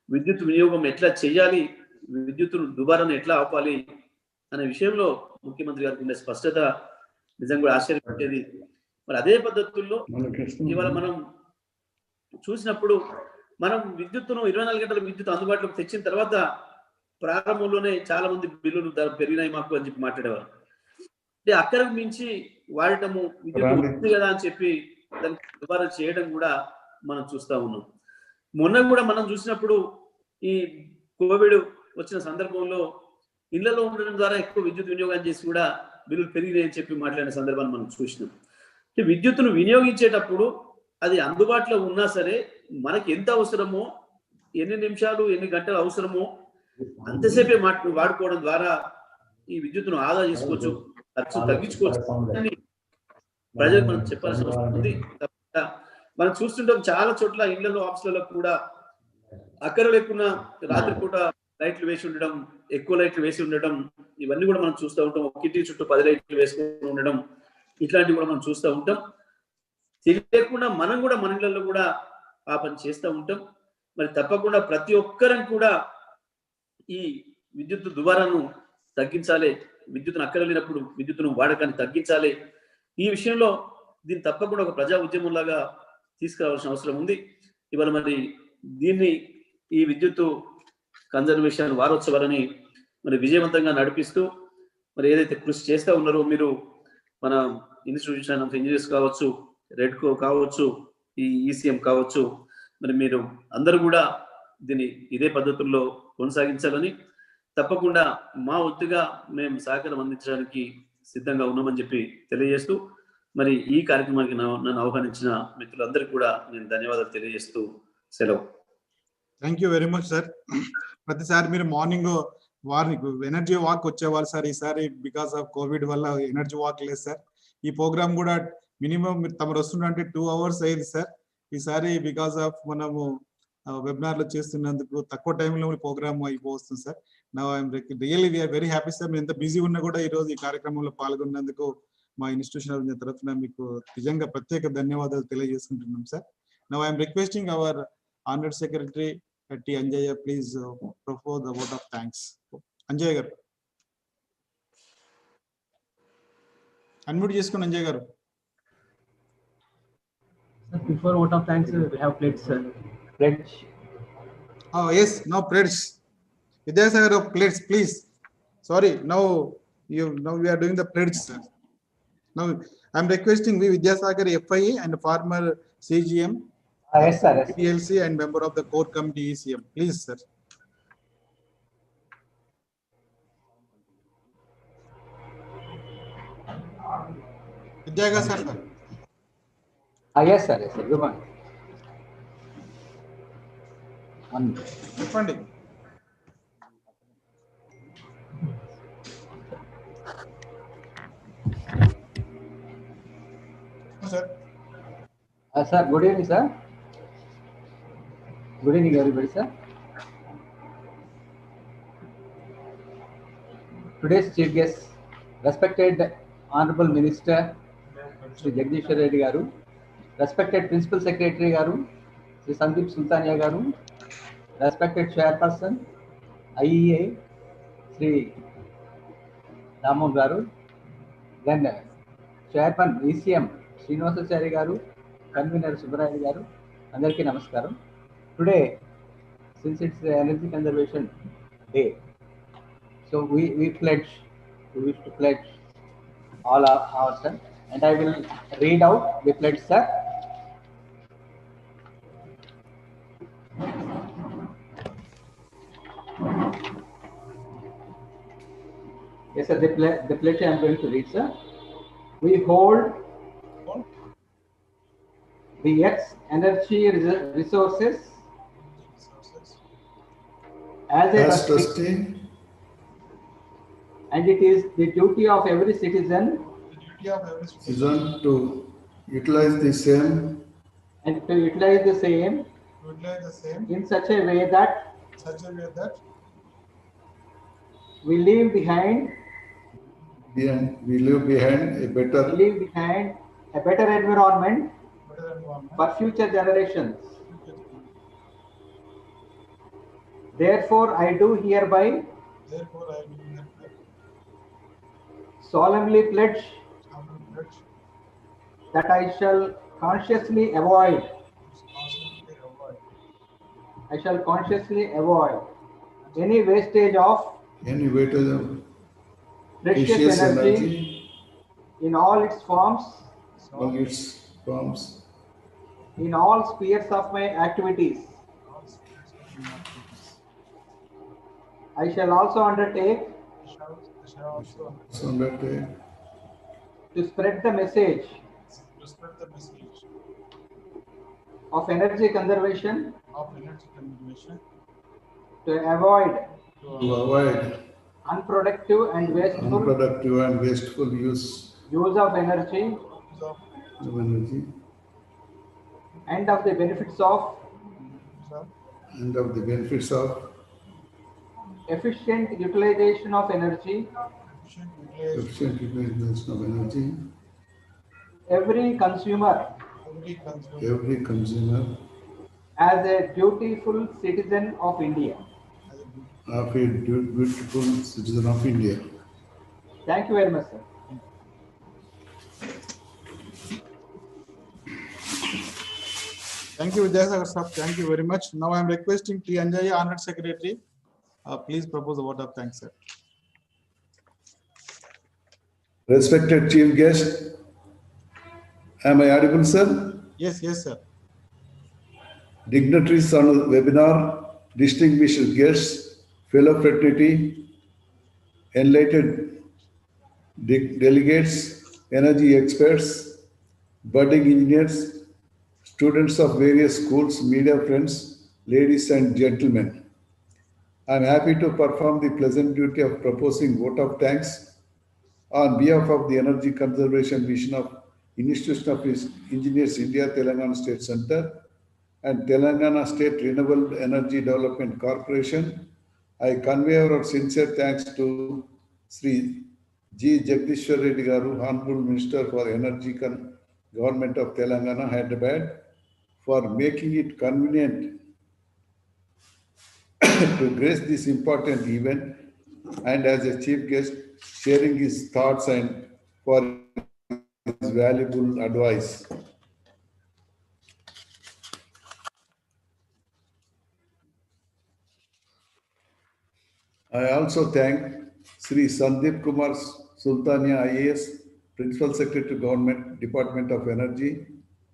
విద్యుత్ వినియోగం ఎట్లా చేయాలి, విద్యుత్ దుబారాను ఎట్లా ఆపాలి అనే విషయంలో ముఖ్యమంత్రి గారికి ఉండే స్పష్టత నిజంగా కూడా ఆశ్చర్యపట్టేది. మరి అదే పద్ధతుల్లో ఇవాళ మనం చూసినప్పుడు మనం విద్యుత్తును 24 గంటల విద్యుత్ అందుబాటులోకి తెచ్చిన తర్వాత ప్రారంభంలోనే చాలా మంది బిల్లులు పెరిగినాయి మాకు అని చెప్పి మాట్లాడేవారు. అంటే అక్కడికి మించి వాడటము విద్యుత్ ఉంది కదా అని చెప్పి దానికి దుబారా చేయడం కూడా మనం చూస్తా ఉన్నాం. మొన్న కూడా మనం చూసినప్పుడు ఈ కోవిడ్ వచ్చిన సందర్భంలో ఇళ్లలో ఉండడం ద్వారా ఎక్కువ విద్యుత్ వినియోగం చేసి కూడా బిల్లులు పెరిగినాయని చెప్పి మాట్లాడిన సందర్భాన్ని మనం చూసినాం. విద్యుత్తును వినియోగించేటప్పుడు అది అందుబాటులో ఉన్నా సరే మనకి ఎంత అవసరమో, ఎన్ని నిమిషాలు ఎన్ని గంటలు అవసరమో అంతసేపే వాడుకోవడం ద్వారా ఈ విద్యుత్తును ఆదా చేసుకోవచ్చు, ఖర్చు తగ్గించుకోవచ్చు అని ప్రజలకు మనం చెప్పాల్సిన అవసరం ఉంది. మనం చూస్తుంటాం చాలా చోట్ల ఇళ్లలో, ఆఫీసులలో కూడా అక్కర లేకుండా రాత్రిపూట లైట్లు వేసి ఉండడం, ఎక్కువ లైట్లు వేసి ఉండడం, ఇవన్నీ కూడా మనం చూస్తూ ఉంటాం. ఒక కిటికీ చుట్టూ 10 లైట్లు వేసుకుని ఉండడం, ఇట్లాంటివి కూడా మనం చూస్తూ ఉంటాం. తెలియకుండా మనం కూడా మన ఇళ్లలో కూడా ఆ పని చేస్తూ ఉంటాం. మరి తప్పకుండా ప్రతి ఒక్కరం కూడా ఈ విద్యుత్ దుబారాను తగ్గించాలి, విద్యుత్తును అక్కర్లేనప్పుడు విద్యుత్తును వాడకాన్ని తగ్గించాలి. ఈ విషయంలో దీన్ని తప్పకుండా ఒక ప్రజా ఉద్యమంలాగా తీసుకురావాల్సిన అవసరం ఉంది. ఇవాళ మరి దీన్ని, ఈ విద్యుత్ కన్జర్వేషన్ వారోత్సవాలని మరి విజయవంతంగా నడిపిస్తూ మరి ఏదైతే కృషి చేస్తూ ఉన్నారో మీరు, మన ఇన్స్టిట్యూషన్ ఆఫ్ ఇంజనీర్స్ కావచ్చు, రెడ్కో కావచ్చు, ఈ ఈసీఎం కావచ్చు, మరి మీరు అందరూ కూడా దీన్ని ఇదే పద్ధతుల్లో కొనసాగించాలని, తప్పకుండా మా వంతుగా మేము సహకారం అందించడానికి సిద్ధంగా ఉన్నామని చెప్పి తెలియజేస్తూ, మరి ఈ కార్యక్రమానికి నన్ను ఆహ్వానించిన మిత్రులందరికీ కూడా నేను ధన్యవాదాలు తెలియజేస్తూ సెలవు.
Thank you very much sir. ప్రతిసారి మీరు మార్నింగ్ ఎనర్జీ వాక్ వచ్చేవాళ్ళు సార్. ఈసారి బికాస్ ఆఫ్ కోవిడ్ వల్ల ఎనర్జీ వాక్ లేదు సార్. ఈ ప్రోగ్రామ్ కూడా మినిమం తమరు వస్తుందంటే 2 hours అయ్యింది సార్. ఈసారి బికాస్ ఆఫ్ మనము వెబినార్లు చేస్తున్నందుకు తక్కువ టైంలో ప్రోగ్రామ్ అయిపోతుంది సార్. నా really we are very happy sir. మీరు ఎంత బిజీ ఉన్నా కూడా ఈ రోజు ఈ కార్యక్రమంలో పాల్గొన్నందుకు మా ఇన్స్టిట్యూషన్ తరఫున మీకు నిజంగా ప్రత్యేక ధన్యవాదాలు తెలియజేసుకుంటున్నాం sir. Now I'm requesting our honoured secretary T Anjaiah, please propose the vote of thanks. Anjaiah garu unmute చేసుకోండి. అంజయ్య గారు.
Before vote of thanks, we have pledge, sir. Pledge.
Oh yes, now pledge. Vidyasagar of pledge, please. Sorry, now we are doing the pledge, sir. Now I am requesting V. Vidyasagar FIE and former CGM,
Yes, sir. Yes.
PLC and member of the core committee ECM. Please, sir. Vidyasagar sir.
Yes, sir. Yes, sir. Good one.
చెప్పండి. Sir.
Sir, good evening, sir. Good evening, everybody, sir. Today's chief guest, respected Honorable Minister Sri Jagdish Reddy Garu, respected Principal Secretary Garu, Sri Sandeep Sultania Garu, respected Chairperson, IEA, Sri Ramon Garu, then Chairman ECM, Srinivasachari Garu, Convener Subbarayani Garu, Andarki Namaskaram. Today, since it's the Energy Conservation Day, so we wish to pledge all ourselves, and I will read out the pledge, sir. Yes, sir, the pledge I am going to read, sir. We hold the Earth's energy resources as a trustee, and it is the duty of every citizen
to utilize the same
and to utilize the same in such a way that we leave behind a better environment for future generations. Therefore, I do hereby solemnly pledge that I shall consciously avoid any wastage of precious energy in all its forms, in all spheres of my activities. I shall also undertake to spread the message of energy conservation, to avoid unproductive and wasteful use of energy, and of the benefits of efficient utilization of energy. Every consumer as a dutiful citizen of India. Thank you very much, sir.
Thank you, Vidyasagar sir. Thank you very much. Now I am requesting T. Anjaya, Honored Secretary. Please propose a vote of thanks, sir.
Respected chief guest, am I audible, sir?
Yes, yes, sir.
Dignitaries on the webinar, distinguished guests, fellow fraternity, enlightened delegates, energy experts, budding engineers, students of various schools, media friends, ladies and gentlemen. I am happy to perform the pleasant duty of proposing vote of thanks on behalf of the Energy Conservation Mission of Institution of Engineers India Telangana State Center and Telangana State Renewable Energy Development Corporation. I convey our sincere thanks to Sri G. Jagdishwar Reddy Garu, Honorable Minister for Energy, Government of Telangana, Hyderabad, for making it convenient to grace this important event, and as a chief guest, sharing his thoughts and for his valuable advice. I also thank Sri Sandeep Kumar Sultania IAS, Principal Secretary Government Department of Energy,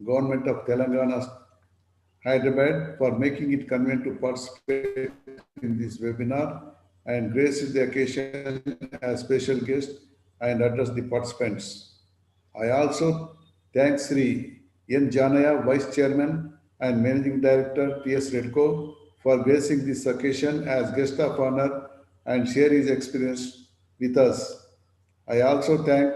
Government of Telangana, Hyderabad, for making it convenient to participate in this webinar and grace the occasion as special guest and address the participants. I also thank Sri N. Janaya, Vice Chairman and Managing Director, TS Redco, for gracing this occasion as guest of honor and share his experience with us. I also thank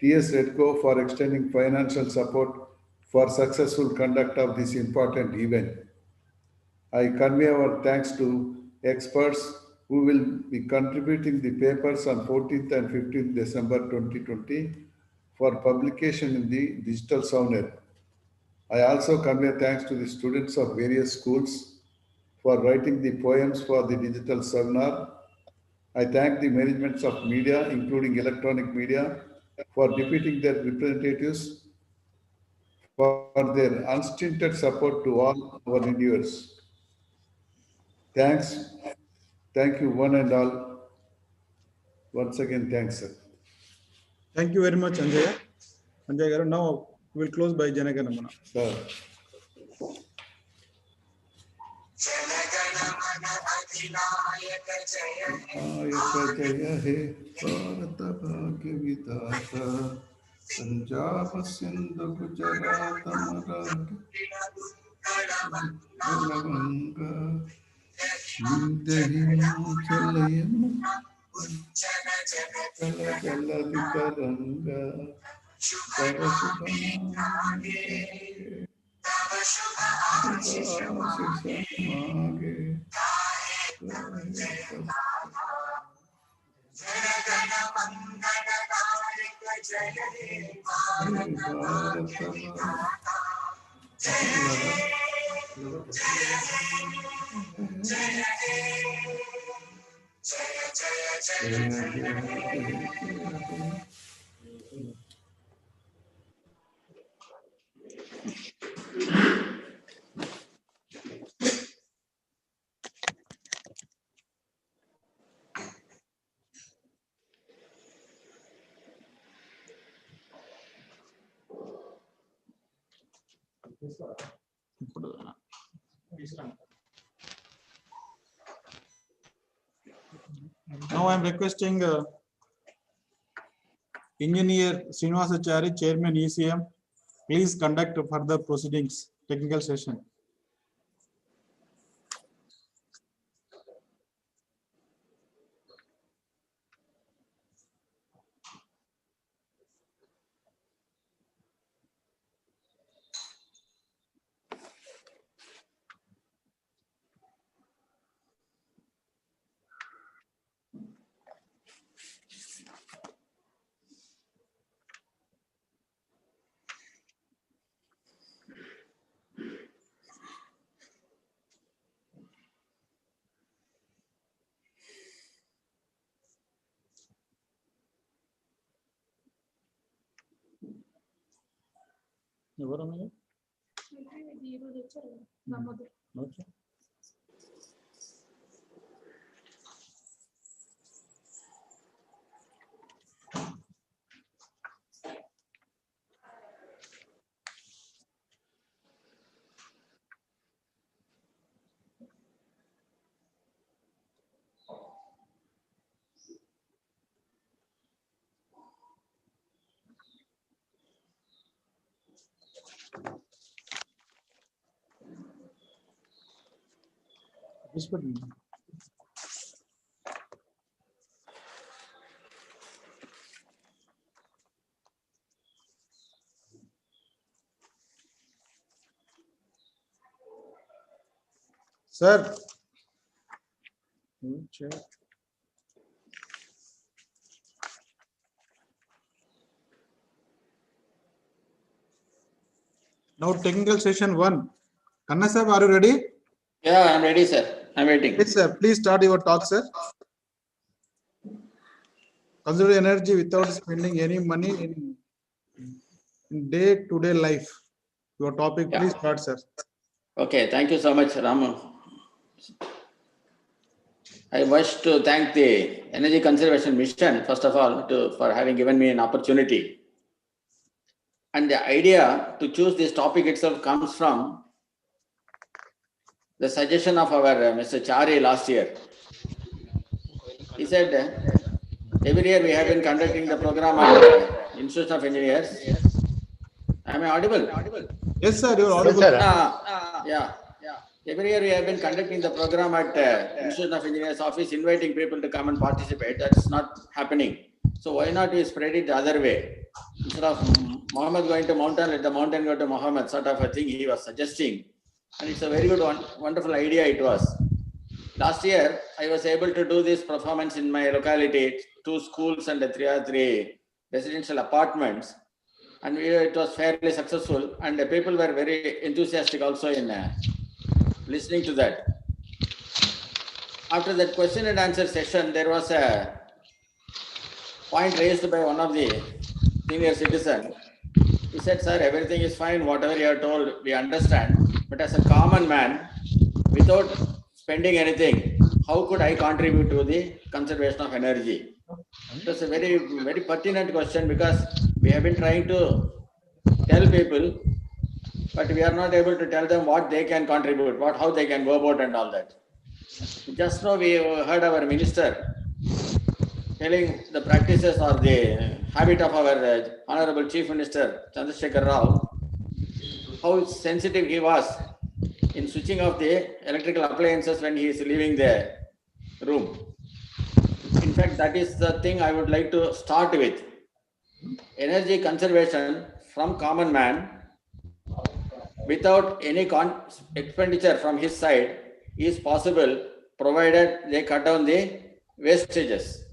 TS Redco for extending financial support for successful conduct of this important event. I convey our thanks to experts who will be contributing the papers on 14th and 15th December 2020 for publication in the digital Soundnet. I also convey thanks to the students of various schools for writing the poems for the digital seminar. I thank the managements of media, including electronic media, for defeating their representatives for their unstinted support to all our endeavors. Thanks. Thank you, one and all. Once again, thanks, sir.
Thank you very much, Anjaya. Anjaya garu. Now we will close by Janaganamana.
Sir. जय हे भारत भाग्य विधाता पंजाब सिंध गुजरात मराठा हिमाचल यमुना जलधि तरंगा तव शुभ मागे
Now I am requesting Engineer Srinivasachari, Chairman ECM, please conduct further proceedings, technical session. Sir. Now technical session 1. Kanna sir, are you ready?
Yeah, I'm ready, sir. I'm waiting.
Yes, sir. Please start your talk, sir. Consider energy without spending any money in day-to-day life. Your topic, please start, sir.
Okay, thank you so much, Raman. I wish to thank the Energy Conservation Mission, first of all, for having given me an opportunity. And the idea to choose this topic itself comes from the suggestion of our Mr. Chari last year. He said, every year we have been conducting the program at Institute of Engineers. Am I audible?
Yes, sir, you are audible.
Yeah. Every year we have been conducting the program at Institute of Engineers office, inviting people to come and participate. That's not happening. So why not we spread it the other way? Instead of Muhammad going to mountain, let the mountain go to Muhammad, sort of a thing he was suggesting. And it's a very good one, wonderful idea it was. Last year, I was able to do this performance in my locality, 2 schools and 3 residential apartments. And it was fairly successful, and the people were very enthusiastic also in listening to that. After that question and answer session, there was a point raised by one of the senior citizens. He said, sir, everything is fine, whatever you have told, we understand. But as a common man, without spending anything, how could I contribute to the conservation of energy? That's a very, very pertinent question, because we have been trying to tell people, but we are not able to tell them what they can contribute, how they can go about and all that. Just now we heard our minister telling the practices or the habit of our Honorable Chief Minister Chandrasekhar Rao, how sensitive he was in switching off the electrical appliances when he is leaving the room. In fact, that is the thing I would like to start with. Energy conservation from common man without any expenditure from his side is possible, provided they cut down the wastages.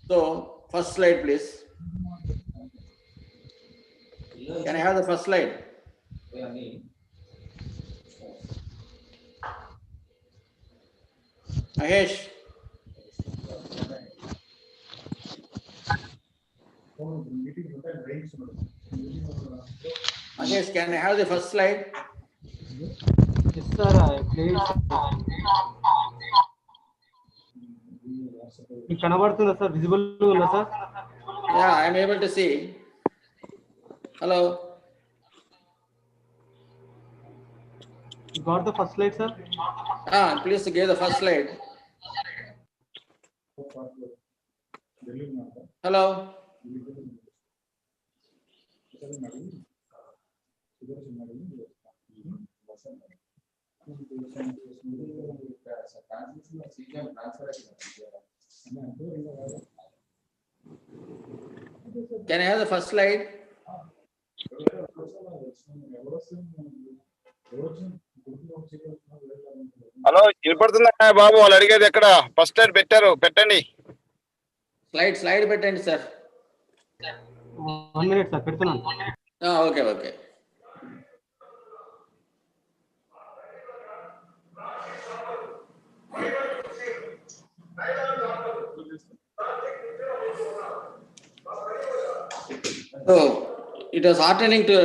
So, first slide, please. Can I have the first slide? Mahesh. Mahesh, can I have the first slide?
Yes, sir. Please. మీకు కనబడుతుందా sir? Visible ఉందా sir?
Yeah, I am able to see. Hello.
You got the first slide, sir?
Please give the first slide. Hello. Can I have the first slide?
Hello వినపడుతుందా బాబు? వాళ్ళు అడిగేది ఎక్కడ? First slide పెట్టండి.
Slide పెట్టండి sir.
1 minute sir, పెడుతున్నాను.
Okay. So it was heartening to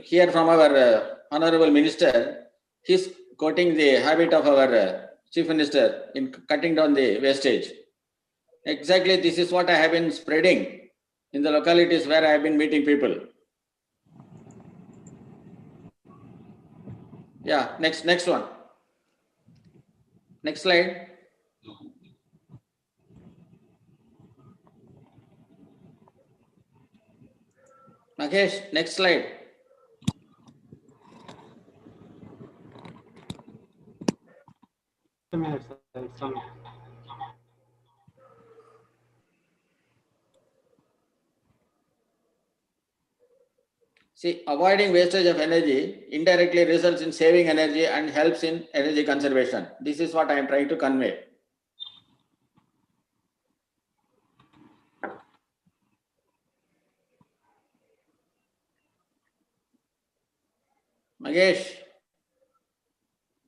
hear from our Honorable Minister. He's quoting the habit of our Chief Minister in cutting down the wastage. Exactly, this is what I have been spreading in the localities where I have been meeting people. Yeah, next one. Next slide. Mahesh, next slide. See, avoiding wastage of energy indirectly results in saving energy and helps in energy conservation. This is what I am trying to convey.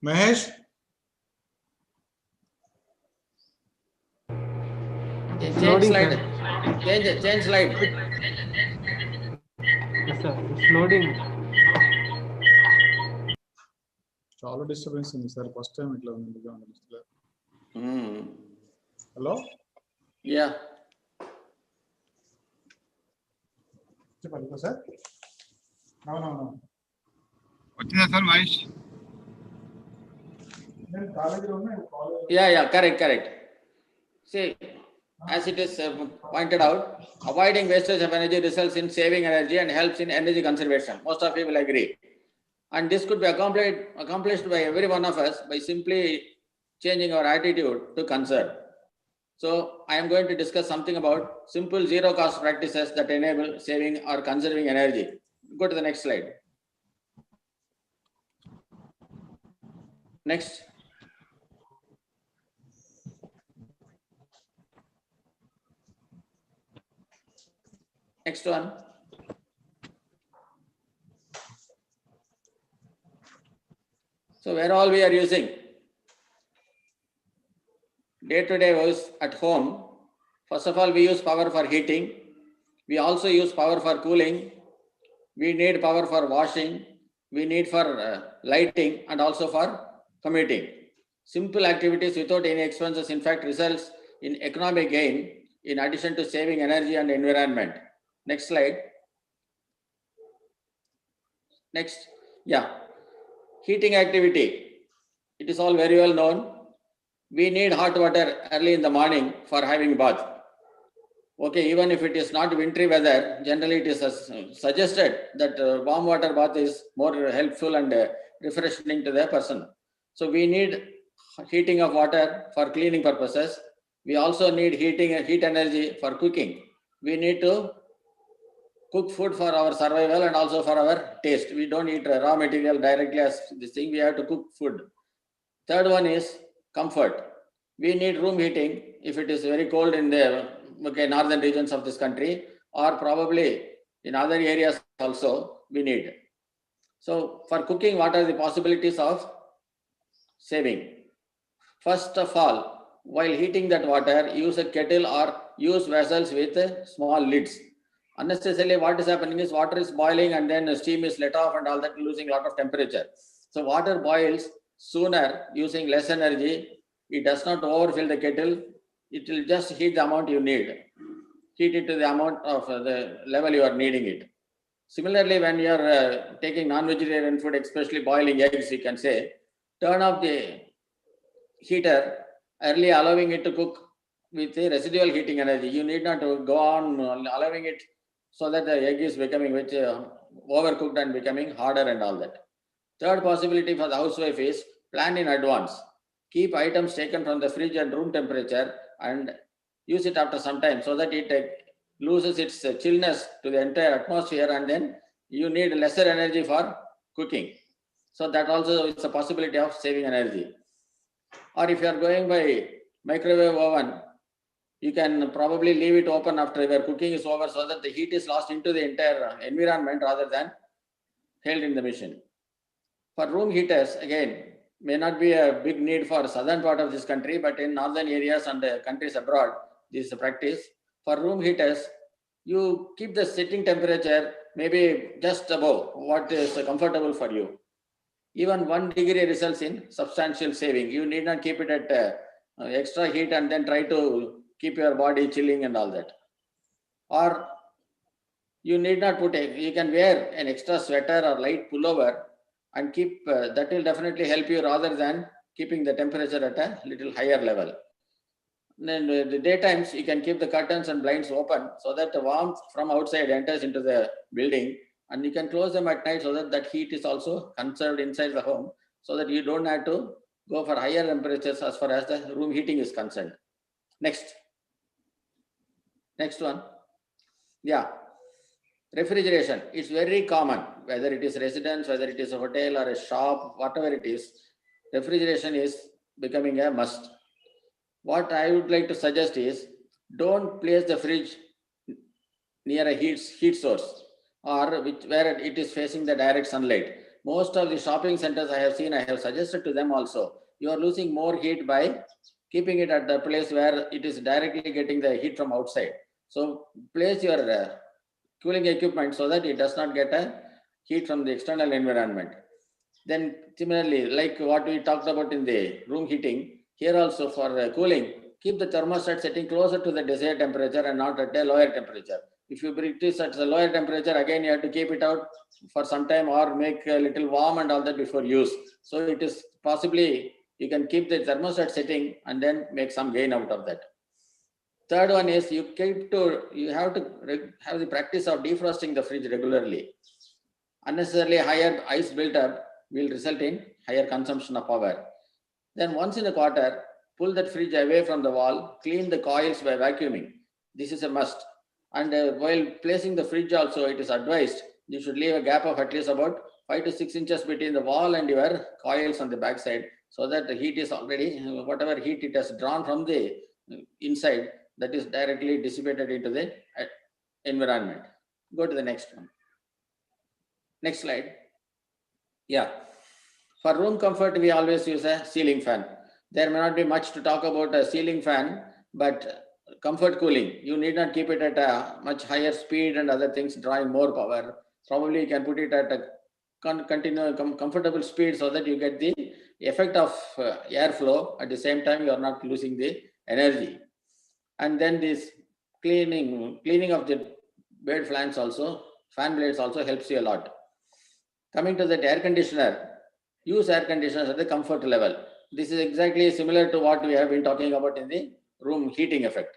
Mahesh. Change slide. Change slide.
Yes, sir. It's loading.
చాలా disturbance ఉంది sir. First time ఇట్లా ఉంది. Hello?
Yeah.
చెప్పండి sir. అవునవును.
వచ్చిందా sir Mahesh?
నేను కాలేజీలో ఉన్నా.
Yeah, correct. See, as it is pointed out, avoiding wastage of energy results in saving energy and helps in energy conservation. Most of you will agree. And this could be accomplished by every one of us by simply changing our attitude to conserve. So I am going to discuss something about simple zero cost practices that enable saving or conserving energy. Go to the next slide. Next. Next one. So where all we are using day-to-day use at home, first of all, we use power for heating. We also use power for cooling. We need power for washing. We need for lighting and also for commuting. Simple activities without any expenses, in fact, results in economic gain in addition to saving energy and environment. Next slide. Next. Yeah. Heating activity. It is all very well known. We need hot water early in the morning for having bath. Okay, even if it is not wintry weather, generally it is suggested that warm water bath is more helpful and refreshing to the person. So we need heating of water for cleaning purposes. We also need heat energy for cooking. We need to cook food for our survival and also for our taste. We don't eat raw material directly as this thing. We have to cook food. Third one is comfort. We need room heating if it is very cold in the northern regions of this country, or probably in other areas also we need. So for cooking, what are the possibilities of saving? First of all, while heating that water, use a kettle or use vessels with small lids. Unnecessarily, what is happening is water is boiling and then steam is let off and all that, losing a lot of temperature. So water boils sooner using less energy. It does not overfill the kettle. It will just heat the amount you need. Heat it to the amount of the level you are needing it. Similarly, when you are taking non-vegetarian food, especially boiling eggs, you can say, turn off the heater early, allowing it to cook with the residual heating energy. You need not to go on allowing it so that the egg is becoming overcooked and becoming harder and all that. Third possibility for the housewife is plan in advance. Keep items taken from the fridge and room temperature and use it after some time so that it loses its chillness to the entire atmosphere, and then you need lesser energy for cooking. So that also is a possibility of saving energy. Or if you are going by microwave oven, you can probably leave it open after your cooking is over so that the heat is lost into the entire environment rather than held in the machine. For room heaters, again, may not be a big need for southern part of this country, but in northern areas and countries abroad, this is a practice. For room heaters, you keep the setting temperature maybe just above what is comfortable for you. Even 1 degree results in substantial saving. You need not keep it at extra heat and then try to keep your body chilling and all that. Or you need not you can wear an extra sweater or light pullover and keep, that will definitely help you rather than keeping the temperature at a little higher level. Then the daytimes, you can keep the curtains and blinds open so that the warmth from outside enters into the building, and you can close them at night so that that heat is also conserved inside the home, so that you don't have to go for higher temperatures as far as the room heating is concerned. Next one. Yeah. Refrigeration. It's very common, whether it is residence, whether it is a hotel or a shop, whatever it is, refrigeration is becoming a must. What I would like to suggest is, don't place the fridge near a heat source or where it is facing the direct sunlight. Most of the shopping centers I have seen, I have suggested to them also, you are losing more heat by keeping it at the place where it is directly getting the heat from outside. So place your cooling equipment so that it does not get a heat from the external environment. Then similarly, like what we talked about in the room heating, here also for cooling, keep the thermostat setting closer to the desired temperature and not at a lower temperature. If you bring this at a lower temperature, again you have to keep it out for some time or make a little warm and all that before use. So it is possibly you can keep the thermostat setting and then make some gain out of that. Third one is you have to have the practice of defrosting the fridge regularly. Unnecessarily higher ice build-up will result in higher consumption of power. Then once in a quarter, pull that fridge away from the wall, clean the coils by vacuuming. This is a must. And while placing the fridge also, it is advised you should leave a gap of at least about 5 to 6 inches between the wall and your coils on the back side, so that the heat is already, whatever heat it has drawn from the inside, that is directly dissipated into the environment. Go to the next one. Next slide. Yeah. For room comfort, we always use a ceiling fan. There may not be much to talk about a ceiling fan, but comfort cooling, you need not keep it at a much higher speed and other things drawing more power. Probably you can put it at a comfortable speed so that you get the effect of airflow. At the same time, you are not losing the energy. And then this cleaning of the bed fan blades also helps you a lot. Coming to the air conditioner, use air conditioners at the comfort level. This is exactly similar to what we have been talking about in the room heating effect.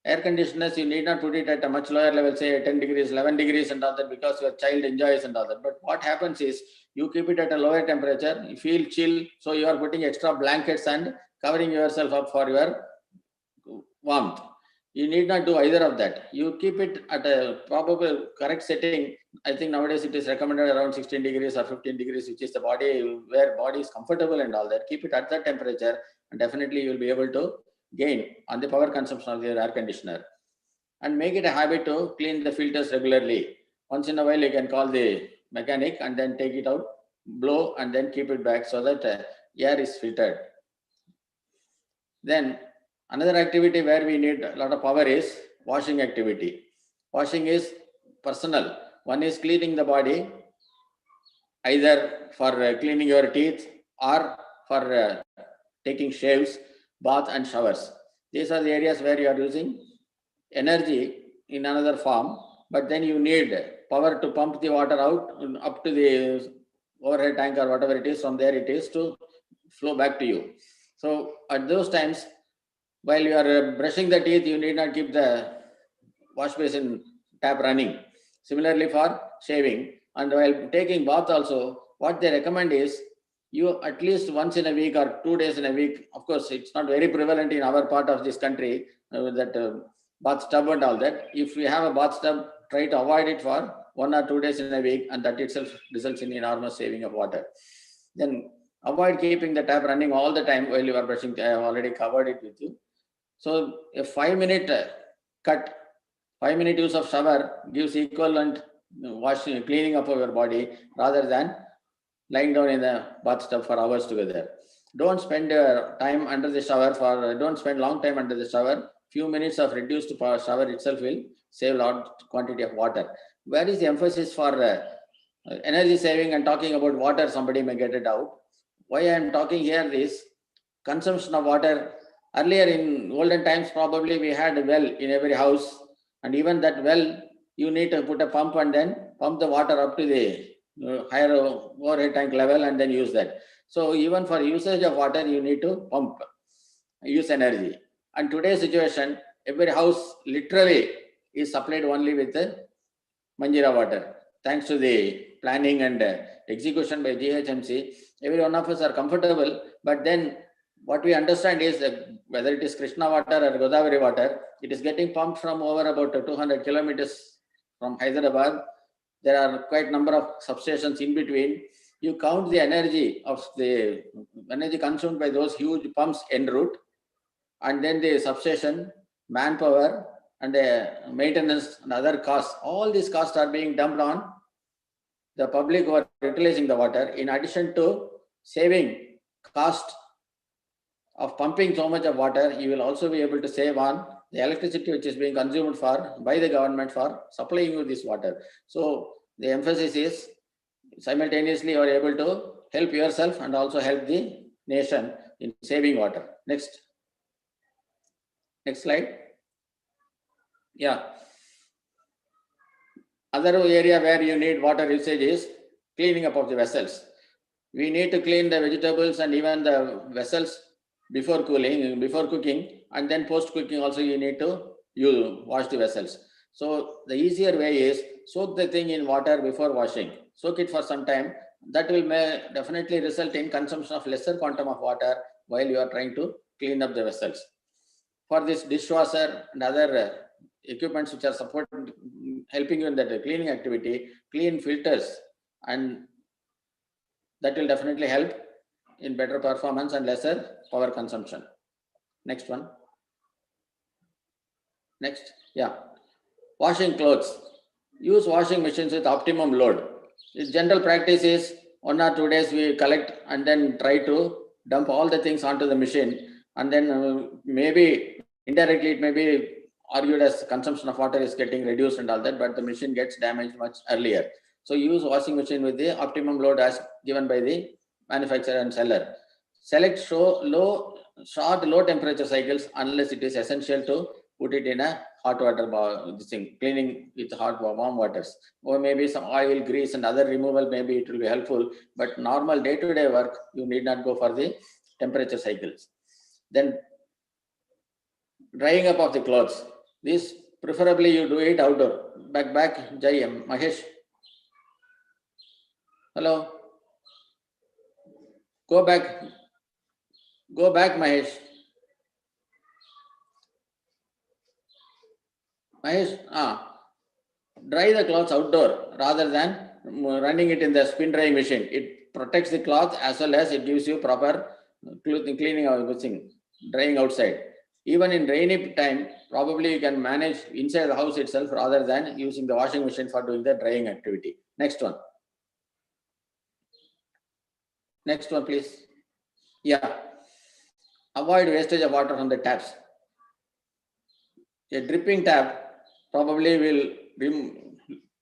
Air conditioners, you need not put it at a much lower level, say 10 degrees, 11 degrees and all that, because your child enjoys and all that. But what happens is you keep it at a lower temperature, you feel chill, so you are putting extra blankets and covering yourself up for your warmth. You need not do either of that. You keep it at a probable correct setting. I think nowadays it is recommended around 16 degrees or 15 degrees, which is the body where body is comfortable and all that. Keep it at that temperature and definitely you will be able to gain on the power consumption of your air conditioner. And make it a habit to clean the filters regularly. Once in a while you can call the mechanic and then take it out, blow and then keep it back so that air is filtered. Then another activity where we need a lot of power is washing activity. Washing is personal. One is cleaning the body, either for cleaning your teeth or for taking shaves, bath and showers. These are the areas where you are using energy in another form, but then you need power to pump the water out up to the overhead tank or whatever it is. From there it is to flow back to you. So at those times, while you are brushing the teeth, you need not keep the wash basin tap running. Similarly for shaving, and while taking bath also, what they recommend is you at least once in a week or 2 days in a week. Of course, it's not very prevalent in our part of this country, that bathtub and all that. If we have a bathtub, try to avoid it for 1 or 2 days in a week, and that itself results in enormous saving of water. Then avoid keeping the tap running all the time while you are brushing. I have already covered it with you. So a 5-minute cut, 5-minute use of shower gives equivalent washing, cleaning up of your body rather than lying down in the bathtub for hours together. Don't spend time under the shower don't spend long time under the shower. Few minutes of reduced shower itself will save a large quantity of water. Where is the emphasis for energy saving and talking about water? Somebody may get it out. Why I am talking here is consumption of water. Earlier in olden times, probably we had a well in every house, and even that well, you need to put a pump and then pump the water up to the higher overhead tank level and then use that. So even for usage of water, you need to pump, use energy. And today's situation, every house literally is supplied only with Manjira water. Thanks to the planning and execution by GHMC, every one of us are comfortable, but then what we understand is that whether it is Krishna water or Godavari water, it is getting pumped from over about 200 kilometers from Hyderabad. There are quite a number of substations in between. You count the energy consumed by those huge pumps en route, and then the substation, manpower, and maintenance and other costs. All these costs are being dumped on the public who are utilizing the water, in addition to saving cost of pumping so much of water. You will also be able to save on the electricity which is being consumed by the government for supplying you this water. So the emphasis is simultaneously you are able to help yourself and also help the nation in saving water. Next. Next slide. Yeah. Other area where you need water usage is cleaning up of the vessels. We need to clean the vegetables and even the vessels before cooking, and then post cooking also you need to wash the vessels. So the easier way is soak the thing in water before washing. Soak it for some time. That will definitely result in consumption of lesser quantum of water while you are trying to clean up the vessels. For this dishwasher and other equipments which are helping you in that cleaning activity, clean filters, and that will definitely help in better performance and lesser power consumption. Next one. Next. Yeah. Washing clothes. Use washing machines with optimum load. The general practice is 1 or 2 days we collect and then try to dump all the things onto the machine, and then maybe indirectly it may be argued as consumption of water is getting reduced and all that, but the machine gets damaged much earlier. So use washing machine with the optimum load as given by the manufacturer and seller. Select short low temperature cycles unless it is essential to put it in a hot water cleaning with warm waters, or maybe some oil, grease and other removal, maybe it will be helpful, but normal day-to-day work you need not go for the temperature cycles. Then drying up of the clothes. This preferably you do it outdoor. Back, Jai, Mahesh. Hello. Go back, Mahesh. Dry the clothes outdoor rather than running it in the spin drying machine. It protects the cloth as well as it gives you proper cleaning of everything, drying outside. Even in rainy time, probably you can manage inside the house itself rather than using the washing machine for doing the drying activity. Next one. Next one, please. Yeah. Avoid wastage of water from the taps. A dripping tap probably will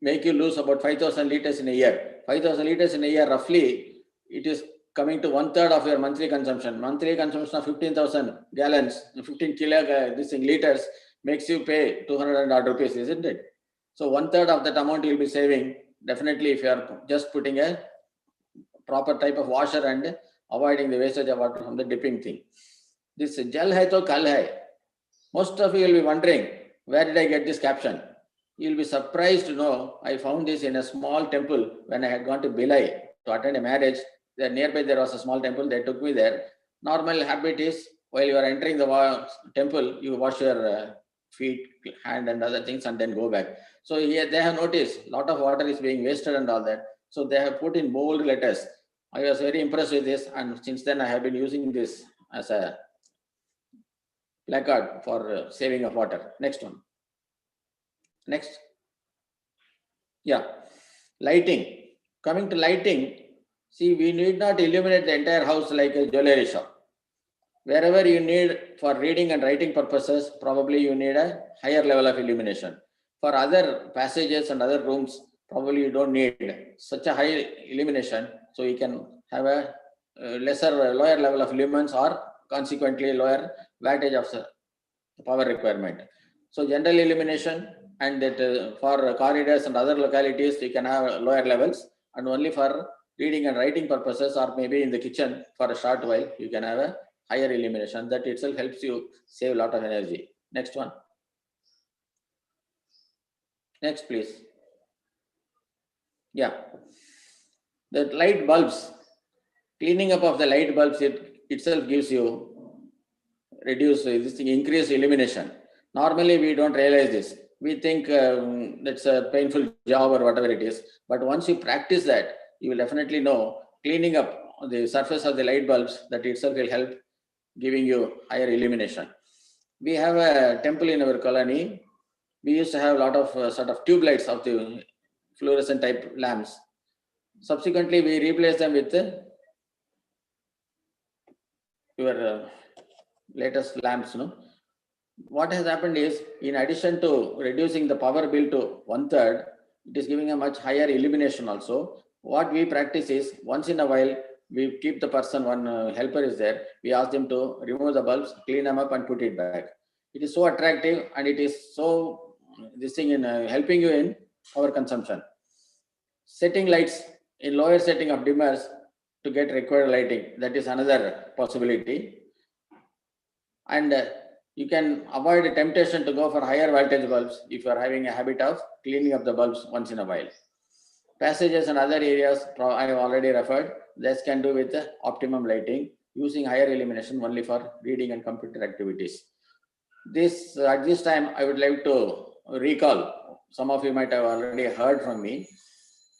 make you lose about 5,000 liters in a year. 5,000 liters in a year, roughly, it is coming to 1/3 of your monthly consumption. Monthly consumption of 15,000 gallons, 15 liters makes you pay 200 odd rupees, isn't it? So 1/3 of that amount you'll be saving, definitely, if you are just putting a proper type of washer and avoiding the wastage of water from the dipping thing. This jal hai to kal hai. Most of you will be wondering, where did I get this caption? You'll be surprised to know I found this in a small temple when I had gone to Bhilai to attend a marriage. There nearby there was a small temple. They took me there. Normal habit is while you are entering the temple, you wash your feet, hand, and other things, and then go back. So here they have noticed a lot of water is being wasted and all that. So they have put in bold letters. I was very impressed with this, and since then I have been using this as a placard for saving of water. Next one. Next. Yeah. Lighting. Coming to lighting, see, we need not illuminate the entire house like a jewelry shop. Wherever you need for reading and writing purposes, probably you need a higher level of illumination. For other passages and other rooms, probably you don't need such a high illumination. So you can have a lower level of lumens, or consequently lower wattage of the power requirement. So general illumination, and that for corridors and other localities you can have lower levels, and only for reading and writing purposes, or maybe in the kitchen for a short while you can have a higher illumination. That itself helps you save a lot of energy. Next one. Next, please. Yeah. The light bulbs, cleaning up of the light bulbs, it itself gives you increased illumination. Normally we don't realize this. We think that's a painful job or whatever it is. But once you practice that, you will definitely know cleaning up the surface of the light bulbs, that itself will help giving you higher illumination. We have a temple in our colony. We used to have a lot of sort of tube lights of the fluorescent type lamps. Subsequently, we replaced them with your latest lamps. No? What has happened is, in addition to reducing the power bill to 1/3, it is giving a much higher illumination also. What we practice is, once in a while, we keep the person, one helper is there, we ask them to remove the bulbs, clean them up and put it back. It is so attractive and it is so this thing in helping you in power consumption. Setting lights in lower setting of dimmers to get required lighting, that is another possibility. And you can avoid the temptation to go for higher voltage bulbs if you are having a habit of cleaning up the bulbs once in a while. Passages and other areas I have already referred. This can do with optimum lighting using higher illumination only for reading and computer activities. This at this time I would like to recall. Some of you might have already heard from me.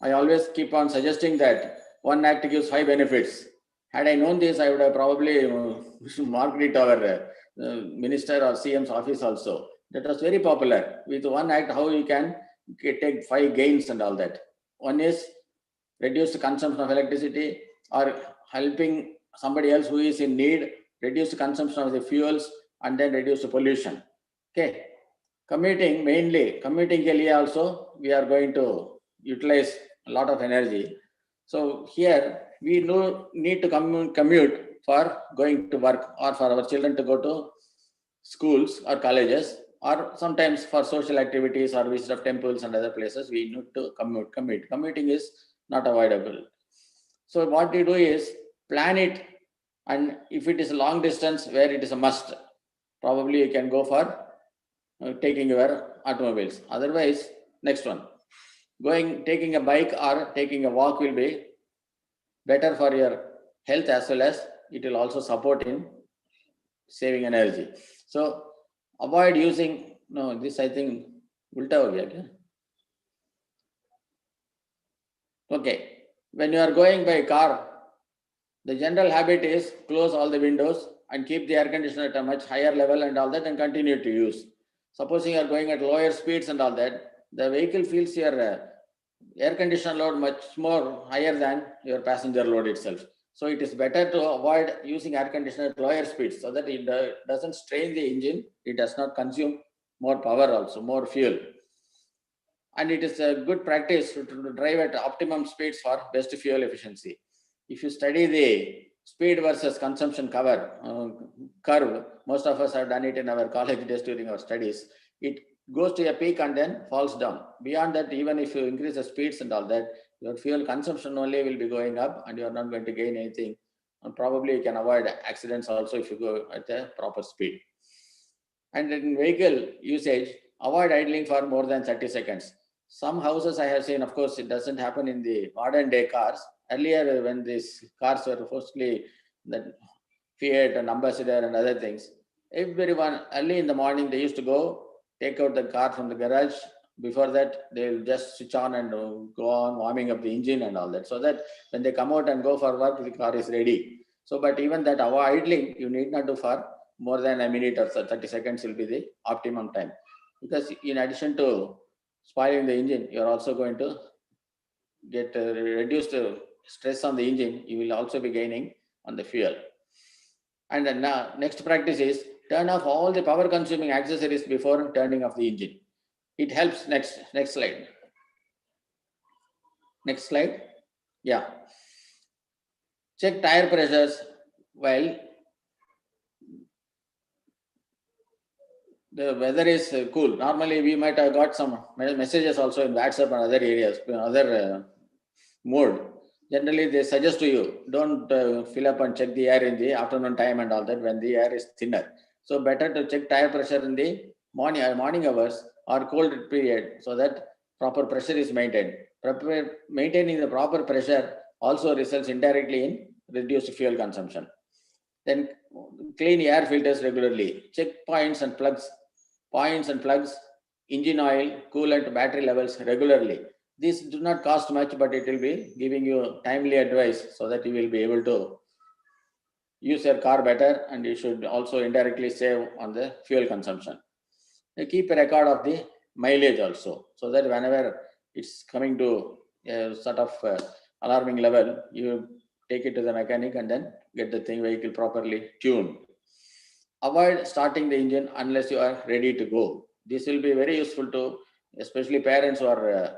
I always keep on suggesting that one act gives 5 benefits. Had I known this, I would have probably marked it our minister or CM's office also. That was very popular. With one act, how you can take 5 gains and all that. One is reduced consumption of electricity, or helping somebody else who is in need, reduce the consumption of the fuels, and then reduce the pollution. Okay. Commuting, mainly, commuting area also, we are going to utilize a lot of energy. So here, we need to commute for going to work, or for our children to go to schools or colleges, or sometimes for social activities or visit of temples and other places, we need to commute. Commuting is not avoidable. So what we do is plan it, and if it is a long distance where it is a must, probably you can go for taking your automobiles. Otherwise, next one, taking a bike or taking a walk will be better for your health, as well as it will also support in saving energy. So avoid using, no, this I think ulta ho gaya kya? Okay, when you are going by car, the general habit is close all the windows and keep the air conditioner at a much higher level and all that, and continue to use. Supposing you are going at lower speeds and all that, the vehicle feels your air conditioner load much more higher than your passenger load itself. So it is better to avoid using air conditioner at lower speeds, so that it doesn't strain the engine. It does not consume more power also, more fuel. And it is a good practice to drive at optimum speeds for best fuel efficiency. If you study the speed versus consumption curve, most of us have done it in our college days during our studies. It goes to a peak and then falls down. Beyond that, even if you increase the speeds and all that, your fuel consumption only will be going up, and you are not going to gain anything. And probably you can avoid accidents also if you go at a proper speed. And in vehicle usage, avoid idling for more than 30 seconds. Some houses I have seen, of course, it doesn't happen in the modern day cars. Earlier, when these cars were mostly the Fiat and Ambassador and other things, everyone early in the morning, they used to go take out the car from the garage. Before that, they'll just switch on and go on warming up the engine and all that, so that when they come out and go for work, the car is ready. So, but even that avoid idling, you need not do for more than a minute or so. 30 seconds will be the optimum time. Because in addition to spoiling the engine, you're also going to get reduced stress on the engine. You will also be gaining on the fuel. And then now, next practice is turn off all the power consuming accessories before turning off the engine. It helps. Next slide. Next slide. Yeah. Check tire pressures while the weather is cool. Normally, we might have got some messages also in WhatsApp and other areas, other mode. Generally, they suggest to you, don't fill up and check the air in the afternoon time and all that when the air is thinner. So better to check tire pressure in the morning hours or cold period, so that proper pressure is maintained. Maintaining the proper pressure also results indirectly in reduced fuel consumption. Then clean air filters regularly. Check points and plugs, engine oil, coolant, battery levels regularly. These do not cost much, but it will be giving you timely advice, so that you will be able to use your car better, and you should also indirectly save on the fuel consumption. Keep a record of the mileage also, so that whenever it's coming to a sort of alarming level, you take it to the mechanic and then get the vehicle properly tuned. Avoid starting the engine unless you are ready to go. This will be very useful to especially parents who are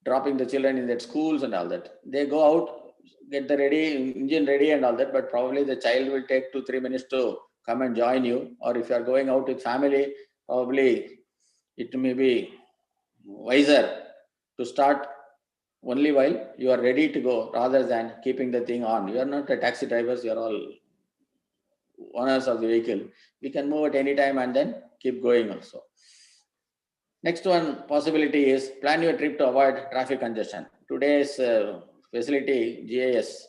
dropping the children in their schools and all that. They go out, get the engine ready and all that, but probably the child will take 2-3 minutes to come and join you, or if you are going out with family, probably it may be wiser to start only while you are ready to go rather than keeping the thing on. You are not a taxi drivers, you are all owners of the vehicle. We can move at any time and then keep going also. Next one possibility is plan your trip to avoid traffic congestion. Today's facility, GIS,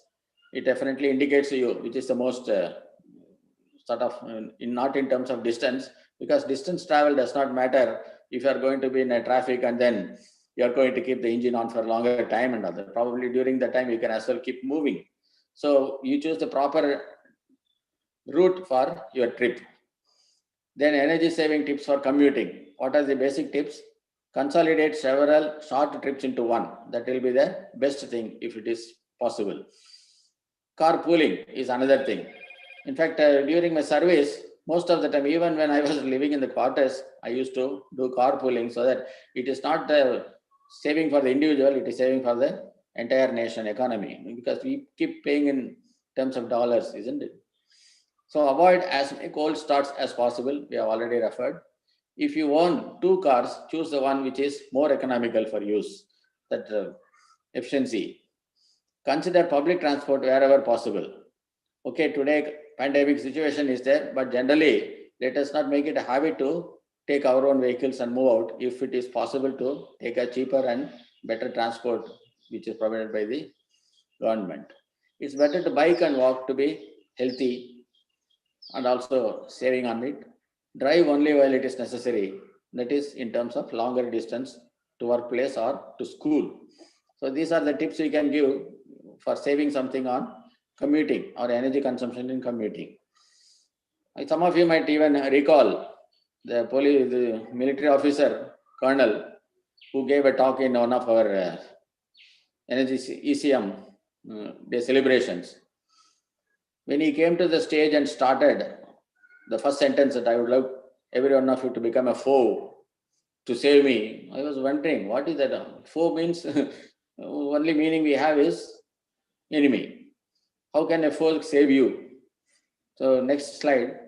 it definitely indicates to you which is the most sort of, not in terms of distance, because distance travel does not matter if you are going to be in a traffic and then you are going to keep the engine on for a longer time and other. Probably during the time you can as well keep moving. So you choose the proper route for your trip. Then energy saving tips for commuting. What are the basic tips? Consolidate several short trips into one. That will be the best thing if it is possible. Carpooling is another thing. In fact, during my service, most of the time, even when I was living in the quarters, I used to do carpooling so that it is not the saving for the individual, it is saving for the entire nation economy, because we keep paying in terms of dollars, isn't it? So avoid as many cold starts as possible. We have already referred. If you own 2 cars, choose the one which is more economical for use, that efficiency. Consider public transport wherever possible. Okay, today pandemic situation is there, but generally let us not make it a habit to take our own vehicles and move out if it is possible to take a cheaper and better transport which is provided by the government. It's better to bike and walk to be healthy and also saving on it. Drive only while it is necessary, that is in terms of longer distance to workplace or to school. So these are the tips we can give for saving something on commuting or energy consumption in commuting. Some of you might even recall the military officer, colonel, who gave a talk in one of our energy ECM day celebrations. When he came to the stage and started, the first sentence that I would love every one of you to become a foe to save me. I was wondering, what is that? Foe means only meaning we have is enemy. How can a foe save you? So next slide.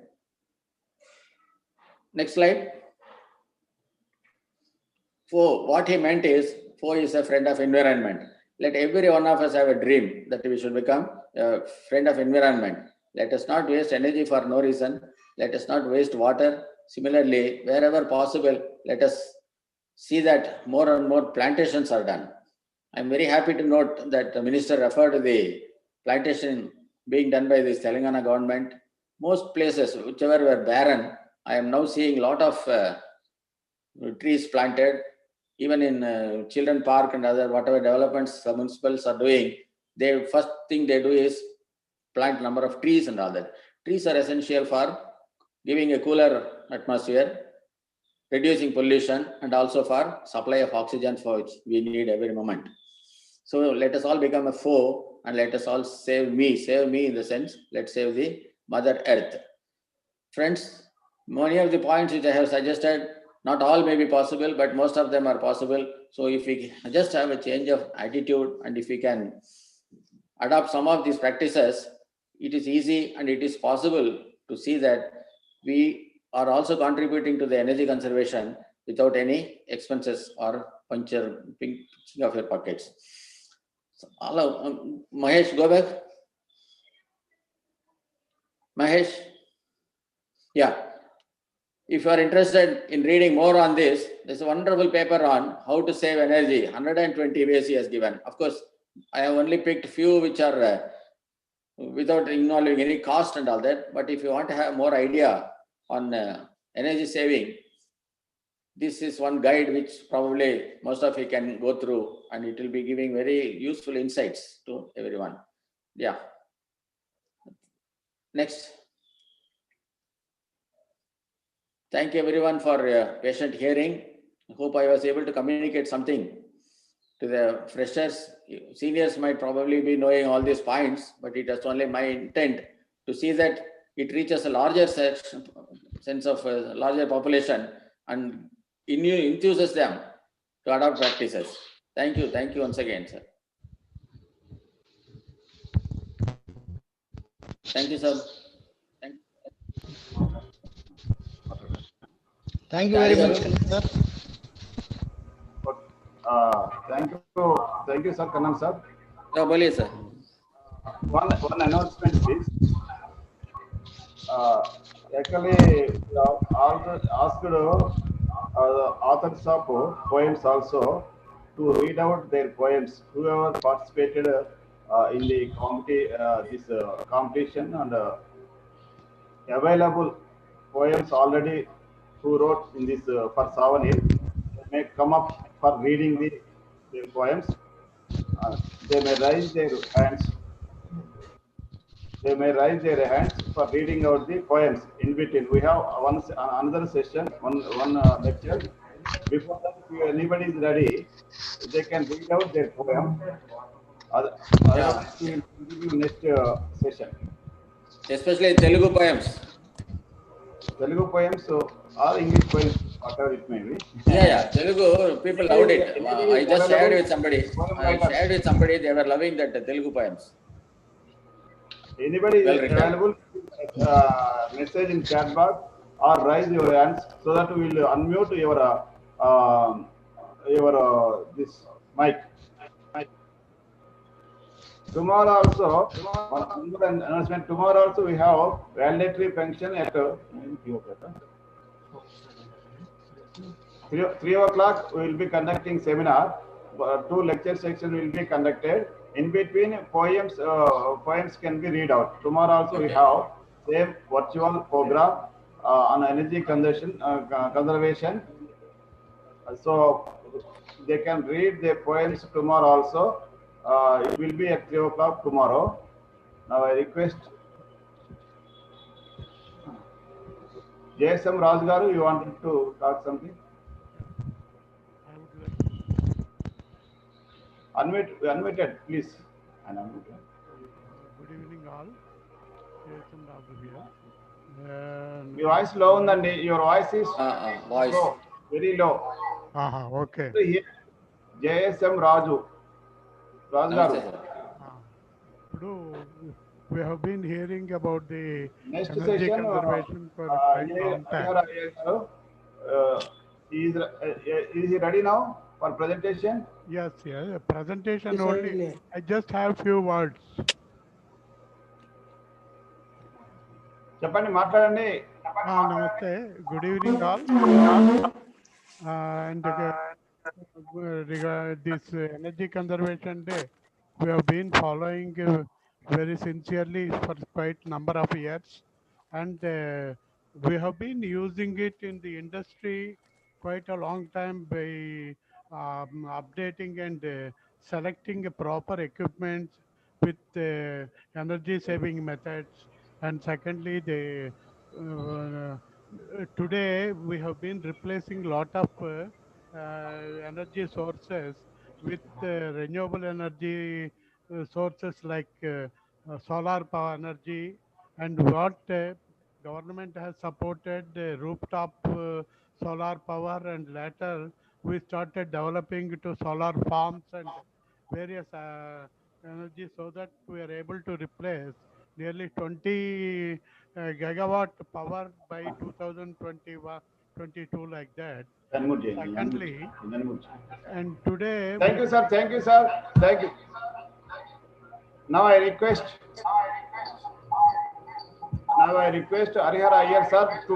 Next slide. Foe, what he meant is, foe is a friend of environment. Let every one of us have a dream that we should become a friend of environment. Let us not waste energy for no reason. Let us not waste water. Similarly, wherever possible, let us see that more and more plantations are done. I'm very happy to note that the minister referred to the plantation being done by the Telangana government. Most places, whichever were barren, I am now seeing a lot of trees planted. Even in children park and other whatever developments the municipals are doing, they first thing they do is plant number of trees and all that. Trees are essential for giving a cooler atmosphere, reducing pollution, and also for supply of oxygen for which we need every moment. So let us all become a foe and let us all save me in the sense, let's save the Mother Earth. Friends, many of the points which I have suggested, not all may be possible, but most of them are possible. So if we just have a change of attitude and if we can adopt some of these practices, it is easy and it is possible to see that we are also contributing to the energy conservation without any expenses or pinching of your pockets. So, Mahesh, go back. Mahesh, yeah. If you are interested in reading more on this, there's a wonderful paper on how to save energy. 120 ways he has given. Of course, I have only picked few which are without involving any cost and all that. But if you want to have more idea on energy saving, this is one guide which probably most of you can go through and it will be giving very useful insights to everyone. Yeah. Next. Thank you everyone for patient hearing. I hope I was able to communicate something to the freshers. Seniors might probably be knowing all these points, but it is only my intent to see that it reaches a larger sense of a larger population and enthuses them to adopt practices. Thank you once again, sir. Thank you, sir. Thank you.
Thank you very much, sir.
Thank you, sir, Kannan sir.
Yeah, boliye, sir.
One announcement, please. Actually, asked the authors of poems also to read out their poems. Whoever participated in the competition and available poems already who wrote in this for Savanil may come up for reading their poems. They may raise their hands. They may raise their hands for reading out the poems in between. We have another session, one lecture. Before that, if anybody is ready, they can read out their poem. Otherwise, we will give you next session.
Especially Telugu poems.
Telugu poems or English poems, whatever it may be.
Yeah. Telugu people loved it. I just shared with somebody. They were loving that Telugu poems.
Anybody
Well
is available, message in chat box or raise your hands so that we will unmute your this mic. Tomorrow also, one announcement. Tomorrow also we have mandatory function at 3 o'clock. We will be conducting seminar. 2 lecture sections will be conducted. In between, poems can be read out. Tomorrow also we have same virtual program on energy conservation. So they can read their poems tomorrow also. It will be at 3 o'clock tomorrow. Now I request JSM Rajgaru, you wanted to talk something? Unmuted, please.
Good evening, all. JSM Raju here.
Your voice low, and your voice is low, very low.
Okay.
JSM Raju. Rajgaru.
We have been hearing about the
Next
energy
session,
conservation for quite a long time.
Is he ready now for presentation?
Yes. Presentation only. I just have few words.
చెప్పండి మాట్లాడండి.
Namaste. Good evening, all. And regarding this Energy Conservation Day, we have been following very sincerely for quite number of years, and we have been using it in the industry quite a long time by updating and selecting a proper equipment with energy saving methods. And secondly, today we have been replacing lot of energy sources with renewable energy sources like solar power energy, and what government has supported rooftop solar power, and later we started developing to solar farms and various energy, so that we are able to replace nearly 20 gigawatt power by 2022, like that. Secondly, and today.
Thank you, sir. Thank you, sir. Thank you. Now I request Harihara Iyer sir to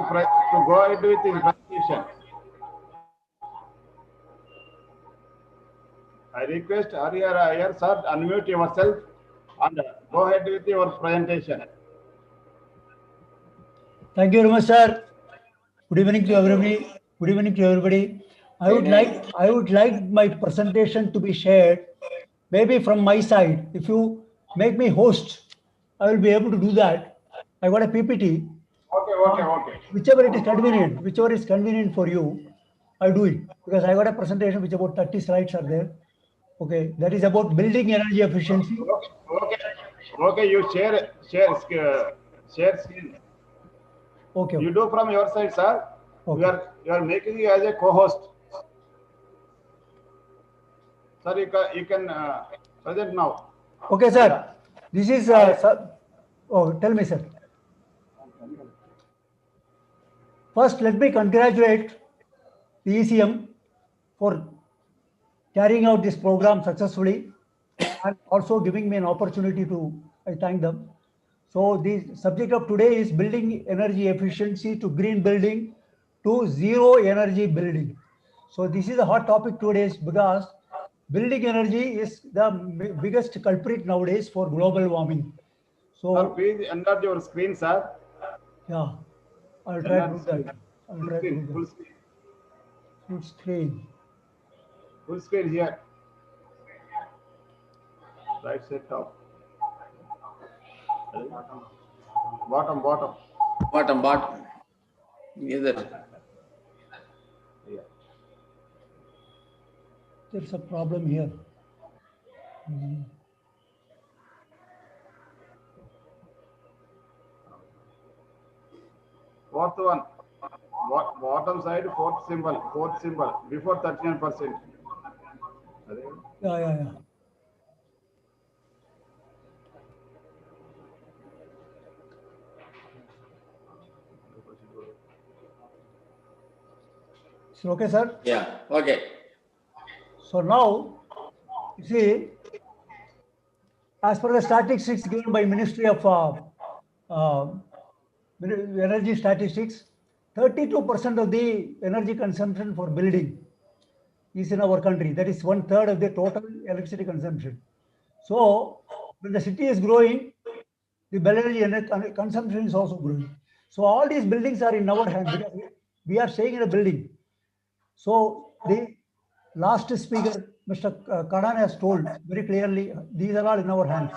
go ahead with his presentation. I request Harihara Iyer sir, unmute yourself and go ahead with your presentation.
Thank you very much, sir. Good evening to everybody. Good evening to everybody. I would like my presentation to be shared, maybe from my side. If you make me host, I will be able to do that. I got a PPT.
Okay.
Whichever is convenient for you, I'll do it, because I got a presentation which about 30 slides are there. Okay, that is about building energy efficiency.
Okay, you share screen.
Okay.
You do from your side, sir. Okay. You are making you as a co-host. Sir, you can present now.
Okay, sir. This is sir. Oh, tell me, sir. First, let me congratulate the ECM for carrying out this program successfully and also giving me an opportunity to, I thank them. So the subject of today is building energy efficiency to green building to zero energy building. So this is a hot topic today because building energy is the biggest culprit nowadays for global warming.
Sir,
So
please enlarge your screen, sir.
yeah, I'll try to
Enlarge
do
screen.
that. I'll
Full
try to
screen,
do
full
that.
screen,
Full screen.
full screen here. Right side top. Bottom, bottom.
Bottom. Either.
Yeah.
There's a problem here.
Fourth one. Bottom side, fourth symbol, before 39%.
Yeah. It's okay, sir?
Yeah, okay.
So now, you see, as per the statistics given by Ministry of Energy Statistics, 32% of the energy consumption for building is in our country. That is 1/3 of the total electricity consumption. So when the city is growing, the energy consumption is also growing. So all these buildings are in our hands because we are staying in a building. So the last speaker, Mr. Kanan, has told very clearly, these are all in our hands.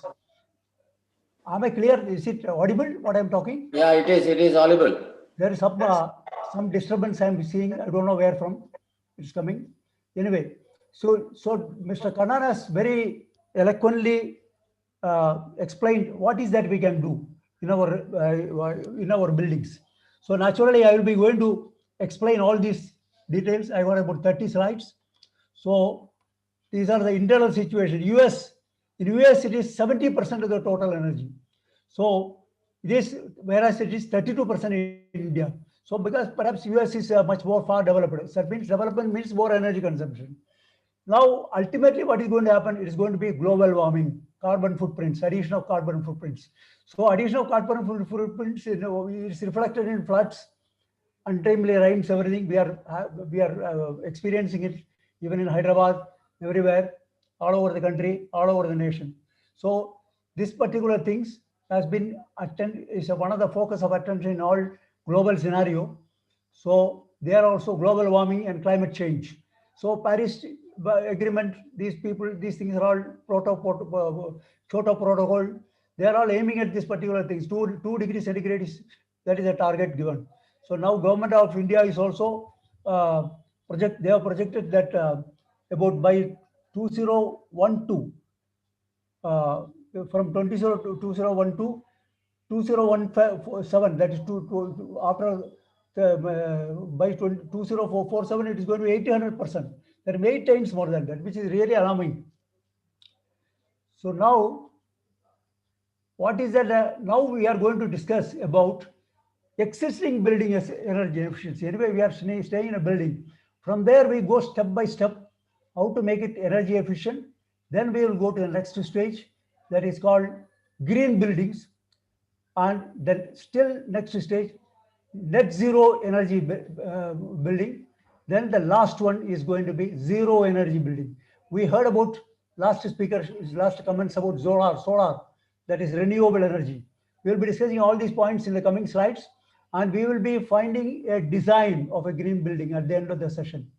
Am I clear? Is it audible what I'm talking?
Yeah, it is audible.
There is some disturbance I'm seeing. I don't know where from it's coming. Anyway, so Mr. Kanan has very eloquently explained what is that we can do in our buildings. So naturally, I will be going to explain all these details. I got about 30 slides. So these are the internal situation. In US, it is 70% of the total energy. So whereas it is 32% in India. So because perhaps US is much more far developed. So that means development means more energy consumption. Now, ultimately, what is going to happen? It is going to be global warming, carbon footprints, addition of carbon footprints. So addition of carbon footprints, is reflected in floods, untimely rains, everything. We are experiencing it even in Hyderabad, everywhere, all over the country, all over the nation. So this particular things has been is one of the focus of attention in all global scenario. So they are also global warming and climate change. So Paris agreement, these things are all Kyoto protocol. They are all aiming at this particular things. 2 degrees centigrade that is a target given. So now government of India is also they have projected that about by 2012, from 20 to 2012, 2017, that is after by 2047, it is going to be 800%. That is 8 times more than that, which is really alarming. So now, what is that? Now we are going to discuss about existing building as energy efficiency. Anyway, we are staying in a building. From there, we go step by step how to make it energy efficient. Then we will go to the next stage, that is called green buildings. And then still next stage, net zero energy building. Then the last one is going to be zero energy building. We heard about last comments about solar, that is renewable energy. We will be discussing all these points in the coming slides, and we will be finding a design of a green building at the end of the session.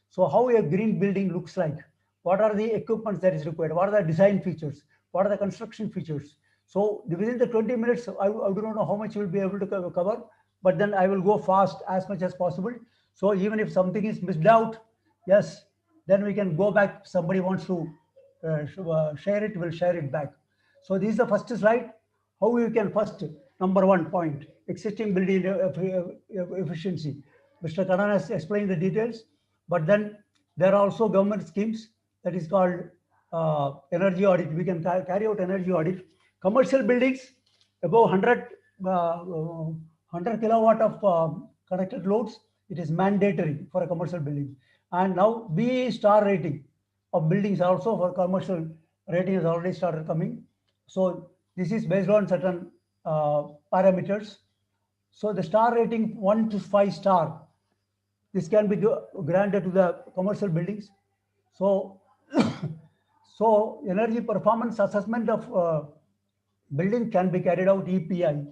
So how a green building looks like, what are the equipments that is required, what are the design features, what are the construction features. So within the 20 minutes, I do not know how much you will be able to cover, but then I will go fast as much as possible. So even if something is missed out, yes, then we can go back. Somebody wants to share it, we'll share it back. So this is the first slide. How you can first, number 1 point, existing building efficiency. Mr. Kanan has explained the details, but then there are also government schemes that is called energy audit. We can carry out energy audit. Commercial buildings above 100 kilowatt of connected loads, It is mandatory for a commercial building. And now BE star rating of buildings also for commercial rating has already started coming. So this is based on certain parameters. So the star rating 1 to 5 star, this can be granted to the commercial buildings. So, so energy performance assessment of building can be carried out EPI.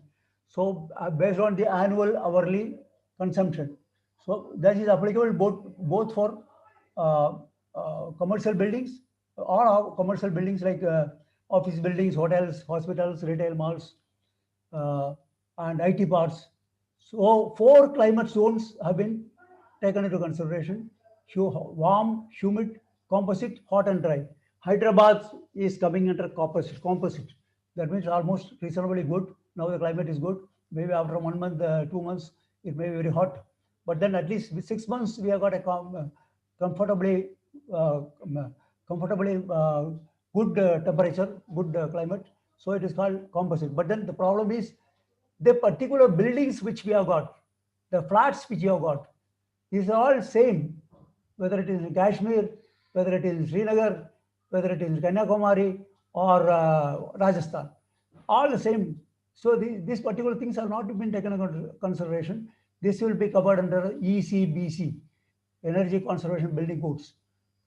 So based on the annual hourly consumption. So that is applicable both for commercial buildings, all commercial buildings like office buildings, hotels, hospitals, retail malls, and IT parks. So 4 climate zones have been taken into consideration: warm, humid, composite, hot and dry. Hyderabad is coming under composite. That means almost reasonably good. Now the climate is good. Maybe after 1 month, 2 months, it may be very hot. But then at least with 6 months, we have got a comfortably good temperature, good climate. So it is called composite. But then the problem is the particular buildings which we have got, the flats which we have got, these are all same, whether it is in Kashmir, whether it is in Srinagar, whether it is in Kanyakumari or Rajasthan, all the same. So these particular things have not been taken into consideration. This will be covered under ECBC, Energy Conservation Building Codes.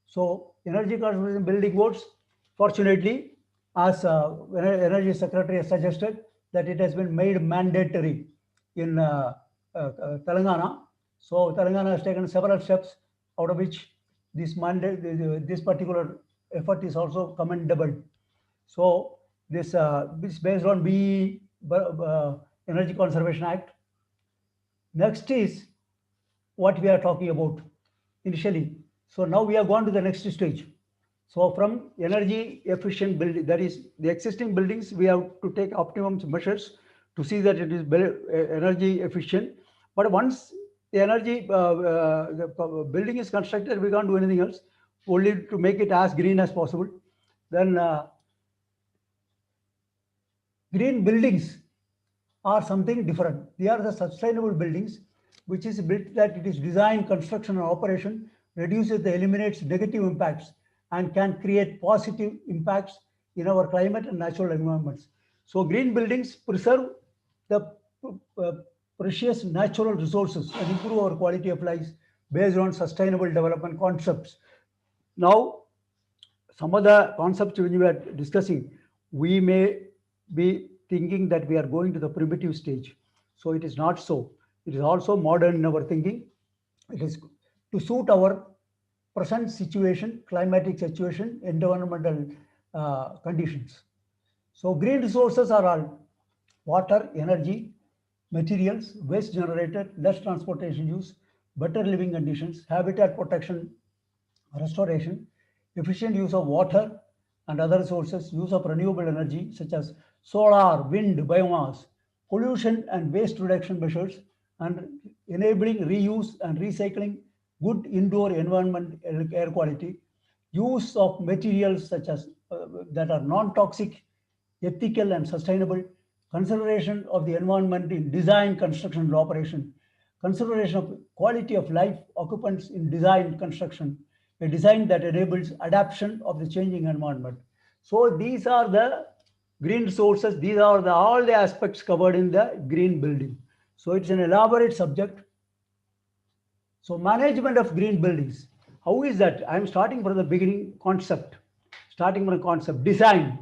So energy conservation building codes, fortunately, as Energy Secretary has suggested, that it has been made mandatory in Telangana. So Telangana has taken several steps, out of which this mandate, this particular effort is also commendable. So this is based on BE Energy Conservation Act. Next is what we are talking about initially. So now we have gone to the next stage. So from energy efficient building, that is the existing buildings, we have to take optimum measures to see that it is energy efficient. But once the energy the building is constructed, we can't do anything else, only to make it as green as possible. Then green buildings are something different. They are the sustainable buildings, which is built that it is design, construction, and operation, reduces the eliminates negative impacts and can create positive impacts in our climate and natural environments. So green buildings preserve the precious natural resources and improve our quality of life based on sustainable development concepts. Now, some of the concepts when we are discussing, we may be thinking that we are going to the primitive stage. So it is not so. It is also modern in our thinking. It is to suit our present situation, climatic situation, environmental conditions. So green resources are all water, energy, materials, waste generated, less transportation use, better living conditions, habitat protection, restoration, efficient use of water and other sources, use of renewable energy such as solar, wind, biomass, pollution and waste reduction measures, and enabling reuse and recycling, good indoor environment air quality, use of materials such as that are non-toxic, ethical and sustainable, consideration of the environment in design, construction and operation, consideration of quality of life occupants in design construction, a design that enables adaptation of the changing environment. So these are the green resources. These are all the aspects covered in the green building. So it's an elaborate subject. So management of green buildings. How is that? I'm starting from the beginning concept. Starting from the concept, design,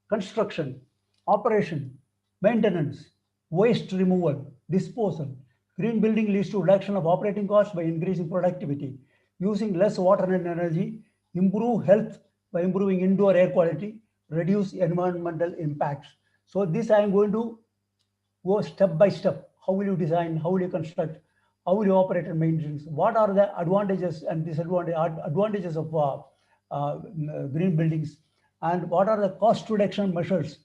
construction, operation, maintenance, waste removal, disposal. Green building leads to reduction of operating costs by increasing productivity, using less water and energy, improve health by improving indoor air quality, reduce environmental impacts. So this I am going to go step by step. How will you design? How will you construct? How will you operate and maintain? What are the advantages and disadvantages of green buildings? And what are the cost reduction measures?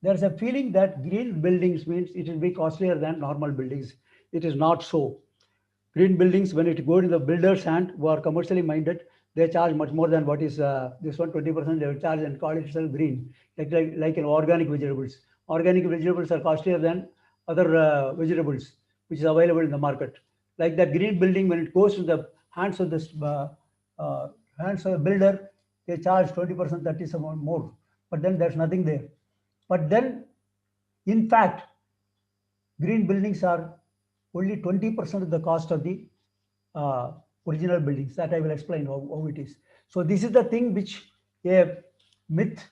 There's a feeling that green buildings means it will be costlier than normal buildings. It is not so. Green buildings, when it go to the builder's hand who are commercially minded, they charge much more than what is this one, 20% they will charge and call it itself green, like in organic vegetables. Organic vegetables are costlier than other vegetables which is available in the market. like that green building, when it goes to the hands of the builder, they charge 20%, 30% more. But then there's nothing there. But then, in fact, green buildings are only 20% of the cost of the original buildings. That I will explain how it is. So this is the thing which a myth,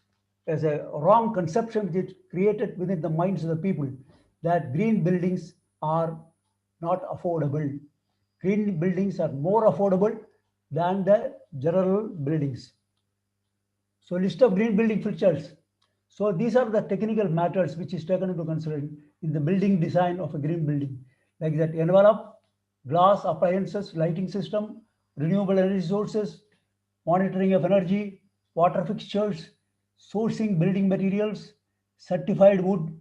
as a wrong conception which is created within the minds of the people, that green buildings are not affordable. Green buildings are more affordable than the general buildings. So list of green building features. So these are the technical matters which is taken into consideration in the building design of a green building, like that envelope, glass, appliances, lighting system, renewable energy sources, monitoring of energy, water fixtures, sourcing building materials, certified wood,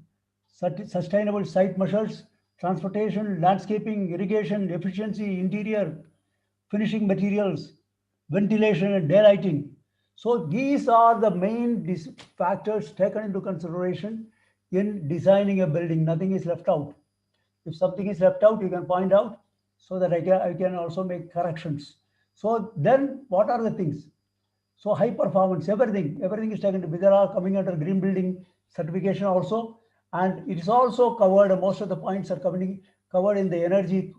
sustainable site measures, transportation, landscaping, irrigation, efficiency, interior, finishing materials, ventilation and daylighting. So these are the main factors taken into consideration in designing a building. Nothing is left out. If something is left out, you can point out so that I can also make corrections. So then what are the things? So high performance, everything is taken to be. They are coming under green building certification also. And it is also covered, most of the points are covered in the energy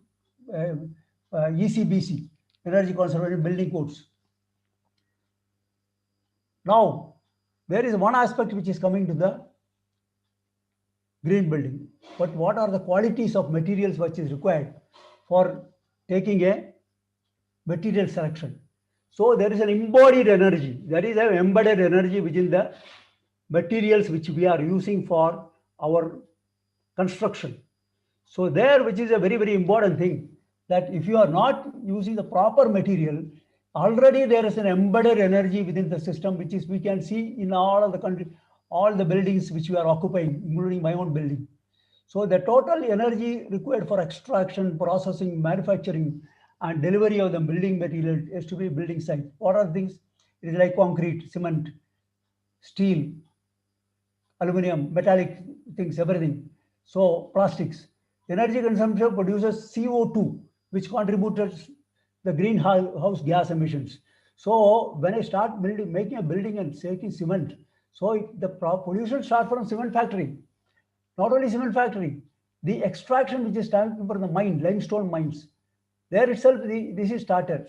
ECBC, Energy Conservation Building Codes. Now, there is one aspect which is coming to the green building. But what are the qualities of materials which is required for taking a material selection? So there is an embodied energy. There is an embedded energy within the materials which we are using for our construction. So there, which is a very, very important thing, that if you are not using the proper material, already there is an embedded energy within the system, which is we can see in all of the country, all the buildings which we are occupying, including my own building. So the total energy required for extraction, processing, manufacturing, and delivery of the building material has to be building site. What are things? It is like concrete, cement, steel, aluminum, metallic things, everything. So plastics. Energy consumption produces CO2, which contributes the greenhouse gas emissions. So when I start making a building and taking cement, so the pollution starts from cement factory. Not only cement factory, the extraction which is done from the mine, limestone mines, there itself this is started.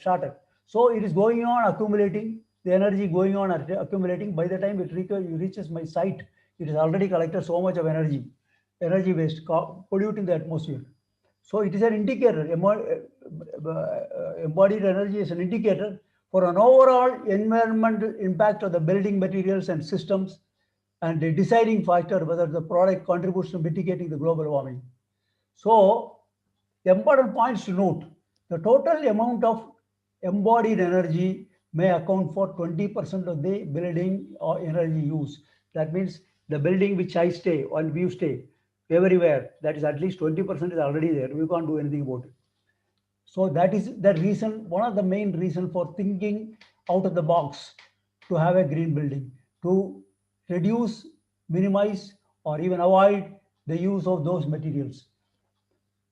So it is going on accumulating, the energy going on accumulating. By the time it reaches my site, it has already collected so much of energy waste, polluting the atmosphere. So it is an indicator, embodied energy is an indicator for an overall environmental impact of the building materials and systems, and a deciding factor whether the product contributes to mitigating the global warming. So the important points to note: the total amount of embodied energy may account for 20% of the building or energy use. That means the building which I stay or we stay everywhere, that is at least 20% is already there. We can't do anything about it. So that is the reason, one of the main reasons for thinking out of the box to have a green building, to reduce, minimize, or even avoid the use of those materials.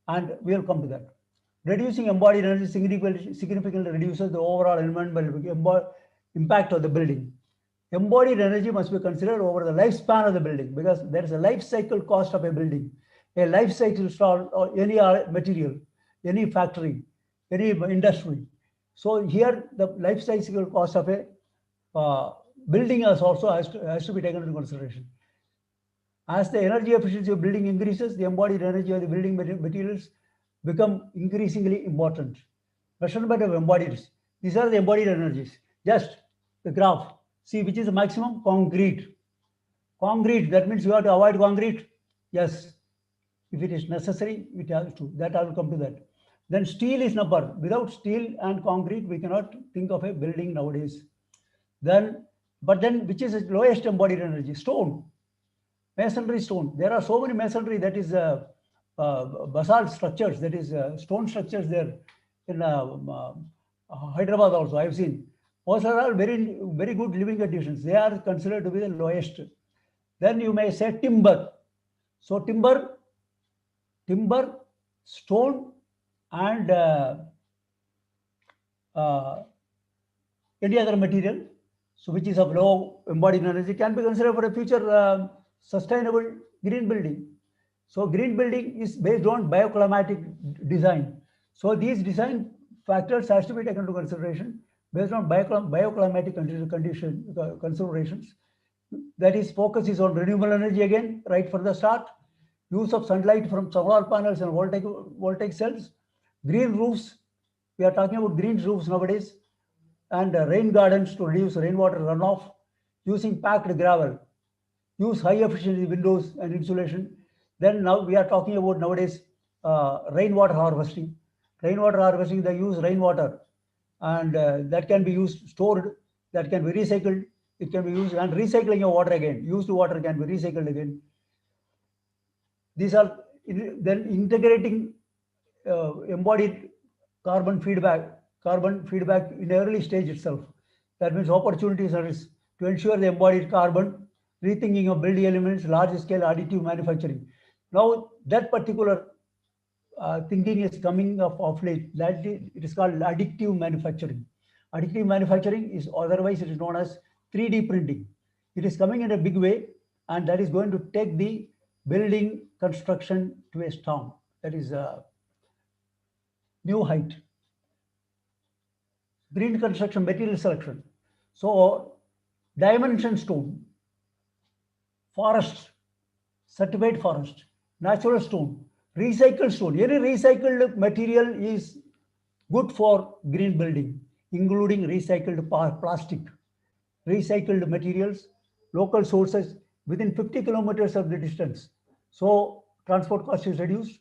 And we'll come to that. Reducing embodied energy significantly reduces the overall environmental impact of the building. Embodied energy must be considered over the lifespan of the building, because there is a life cycle cost of a building. A life cycle or any material, any factory, any industry. So here the life cycle cost of a building has to be taken into consideration. As the energy efficiency of building increases, the embodied energy of the building materials become increasingly important. Measurement of embodied. These are the embodied energies. Just the graph. See which is the maximum? Concrete. Concrete, that means you have to avoid concrete. Yes. If it is necessary, it has to. That I will come to that. Then steel is number. Without steel and concrete, we cannot think of a building nowadays. But then which is the lowest embodied energy? Stone. Masonry stone. There are so many masonry, that is basalt structures, that is stone structures there in Hyderabad also. I have seen. Those are all very, very good living conditions. They are considered to be the lowest. Then you may say timber. So timber, stone, and any other material, so which is of low embodied energy, can be considered for a future sustainable green building. So green building is based on bioclimatic design. So these design factors has to be taken into consideration based on bioclimatic considerations. That is, focus is on renewable energy again, right from the start. Use of sunlight from solar panels and voltaic cells. Green roofs, we are talking about green roofs nowadays, and rain gardens to reduce rainwater runoff, using packed gravel, use high efficiency windows and insulation. Then now we are talking about nowadays rainwater harvesting. Rainwater harvesting, they use rainwater, and that can be used, stored, that can be recycled, it can be used, and recycling of water again, used water can be recycled again. These are then integrating embodied carbon feedback in early stage itself. That means opportunities are to ensure the embodied carbon, rethinking of building elements, large scale additive manufacturing. Now that particular thinking is coming of late. That it is called additive manufacturing. Additive manufacturing is, otherwise it is known as 3D printing. It is coming in a big way, and that is going to take the building construction to a storm. That is a new height. Green construction material selection. So dimension stone, forest, certified forest, natural stone, recycled stone. Any recycled material is good for green building, including recycled plastic, recycled materials, local sources within 50 kilometers of the distance. So transport cost is reduced.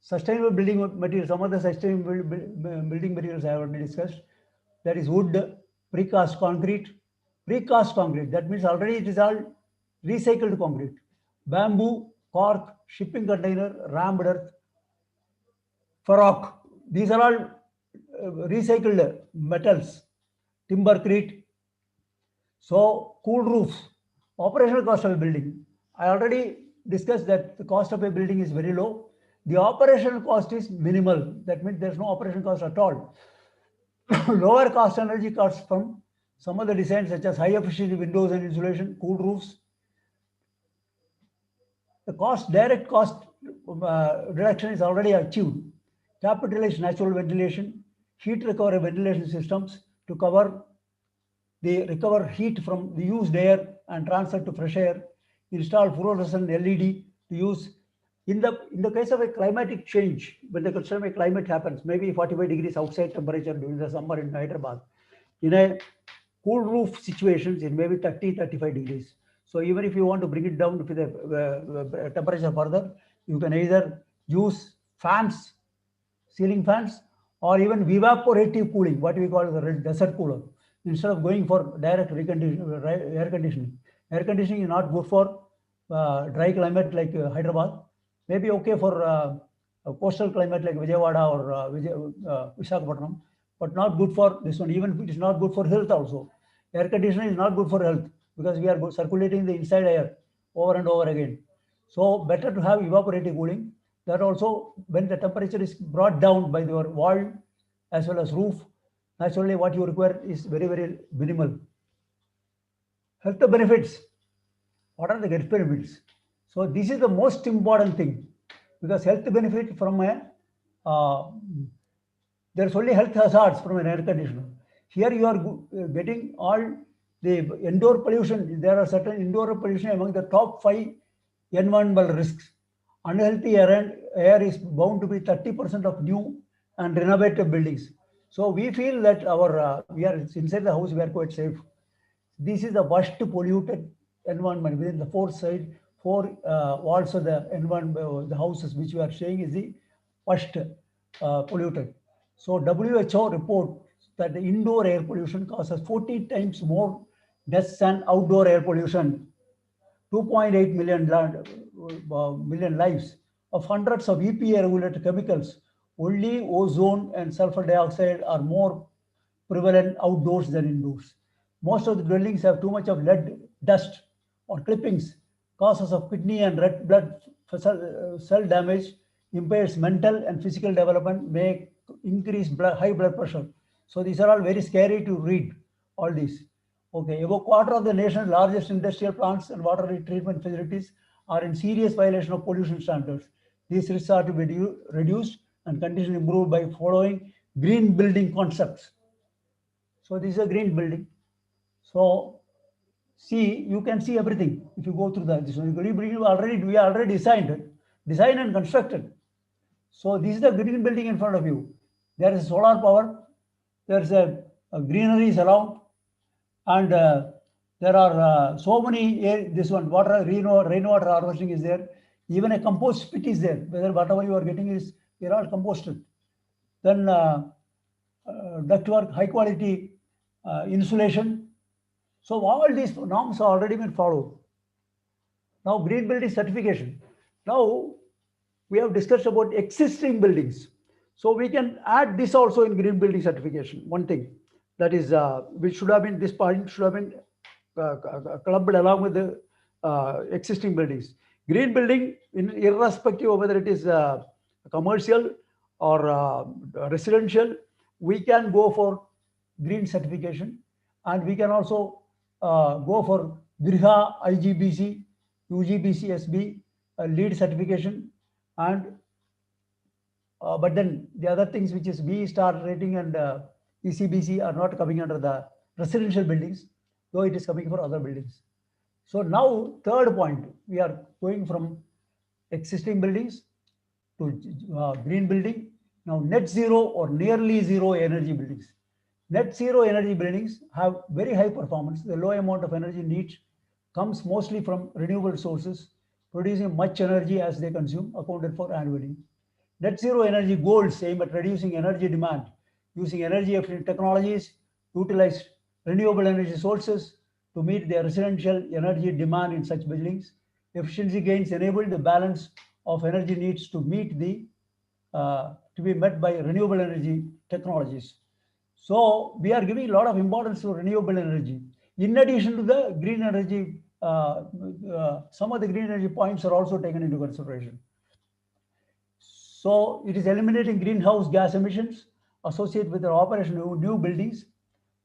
Sustainable building materials, some of the sustainable building materials I have already discussed. That is wood, precast concrete. Precast concrete, that means already it is all recycled concrete. Bamboo, cork, shipping container, rammed earth, rock. These are all recycled metals. Timbercrete. So cool roofs, operational cost of a building. I already discussed that the cost of a building is very low. The operational cost is minimal. That means there's no operational cost at all. Lower cost energy costs from some of the designs such as high efficiency windows and insulation, cool roofs. The direct cost reduction is already achieved. Capitalize natural ventilation, heat recovery ventilation systems to recover heat from the used air and transfer to fresh air. Install fluorescent LED to use in the case of a climatic change. When the extreme climate happens, maybe 45 degrees outside temperature during the summer in Hyderabad, in a cool roof situations, it may be 30-35 degrees. So even if you want to bring it down to the temperature further, you can either use fans, ceiling fans, or even evaporative cooling, what we call the desert cooler, instead of going for direct air conditioning. Air conditioning is not good for dry climate like Hyderabad. Maybe okay for a coastal climate like Vijayawada or Visakhapatnam, but not good for this one. Even it is not good for health also. Air conditioning is not good for health because we are circulating the inside air over and over again. So better to have evaporative cooling. That also, when the temperature is brought down by your wall as well as roof, naturally what you require is very, very minimal. Health benefits. What are the health benefits? So this is the most important thing, because health benefit from there's only health hazards from an air conditioner. Here you are getting all the indoor pollution. There are certain indoor pollution among the top 5 environmental risks. Unhealthy air is bound to be 30% of new and renovated buildings. So we feel that we are inside the house, we are quite safe. This is the worst polluted environment within the four walls of the environment, the houses which we are staying is the worst polluted. So WHO report that the indoor air pollution causes 40 times more deaths than outdoor air pollution. 2.8 million lives of hundreds of EPA regulated chemicals. Only ozone and sulfur dioxide are more prevalent outdoors than indoors. Most of the dwellings have too much of lead, dust, or clippings, causes of kidney and red blood cell damage impairs mental and physical development, may increase high blood pressure. So these are all very scary to read, all these. Okay, about quarter of the nation's largest industrial plants and water treatment facilities are in serious violation of pollution standards. These risks are to be reduced and continuously improved by following green building concepts. So this is a green building. So see, you can see everything if you go through this one. Green building we already designed and constructed. So this is the green building in front of you. There is solar power. There's a greeneries around, and there are so many. This one water rainwater harvesting is there. Even a compost pit is there. Whether whatever you are getting is they're all composted. Then ductwork, high quality insulation. So all these norms have already been followed. Now green building certification. Now we have discussed about existing buildings. So we can add this also in green building certification. One thing that is, which should have been, this point should have been clubbed along with the existing buildings. Green building, irrespective of whether it is commercial or residential, we can go for green certification, and we can also go for Griha IGBC, UGBC SB, LEED certification, and but then the other things which is B star rating and ECBC are not coming under the residential buildings, though it is coming for other buildings. So now third point, we are going from existing buildings to green building. Now net zero or nearly zero energy buildings. Net zero energy buildings have very high performance. The low amount of energy needs comes mostly from renewable sources, producing much energy as they consume, accounted for annually. Net zero energy goals aim at reducing energy demand using energy efficient technologies, utilize renewable energy sources to meet the residential energy demand in such buildings. Efficiency gains enable the balance of energy needs to meet the to be met by renewable energy technologies. So we are giving a lot of importance to renewable energy. In addition to the green energy, some of the green energy points are also taken into consideration. So it is eliminating greenhouse gas emissions associated with the operation of new buildings.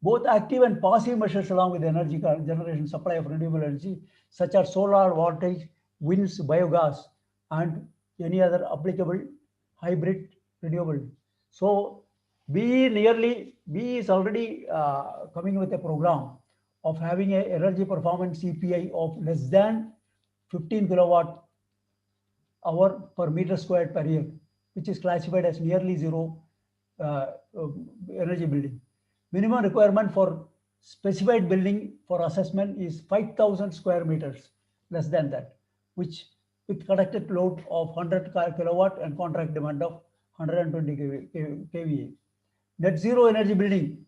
Both active and passive measures along with energy generation supply of renewable energy, such as solar, voltage, winds, biogas, and any other applicable hybrid renewable. So BE is already coming with a program of having an energy performance CPI of less than 15 kilowatt hour per meter squared per year, which is classified as nearly zero energy building. Minimum requirement for specified building for assessment is 5,000 square meters, less than that, which with connected load of 100 kilowatt and contract demand of 120 kVA. Net zero energy building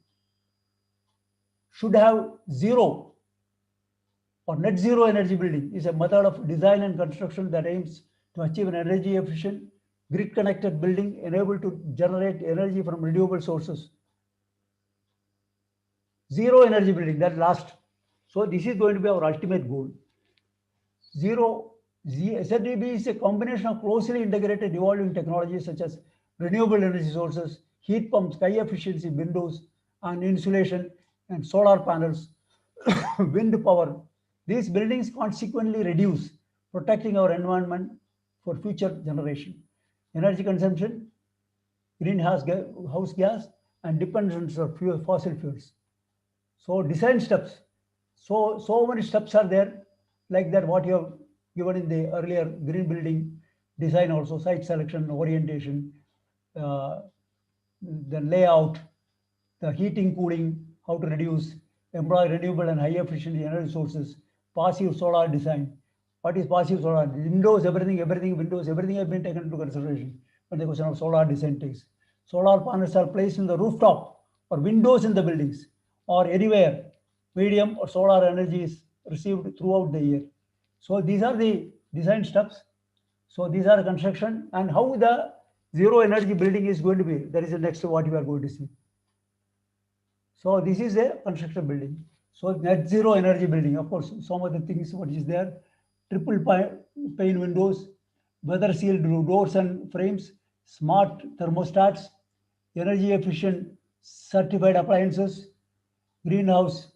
should have zero, or net zero energy building is a method of design and construction that aims to achieve an energy efficient, grid connected building enabled to generate energy from renewable sources. Zero energy building, that last. So this is going to be our ultimate goal. ZDB is a combination of closely integrated evolving technologies such as renewable energy sources, heat pumps, high efficiency windows and insulation, and solar panels, wind power. These buildings consequently reduce, protecting our environment for future generation. Energy consumption, greenhouse gas, and dependence on fossil fuels. So design steps. So many steps are there, like that what you have given in the earlier green building design also, site selection, orientation, the layout, the heating, cooling, how to reduce, employ renewable and high efficiency energy sources, passive solar design. What is passive solar? Windows, windows, everything have been taken into consideration when the question of solar design takes. Solar panels are placed in the rooftop or windows in the buildings or anywhere. Medium or solar energy is received throughout the year. So these are the design steps. So these are construction, and how the zero energy building is going to be. That is the next what you are going to see. So this is a construction building. So net zero energy building, of course, some of the things what is there, triple pane windows, weather sealed doors and frames, smart thermostats, energy efficient certified appliances, greenhouse,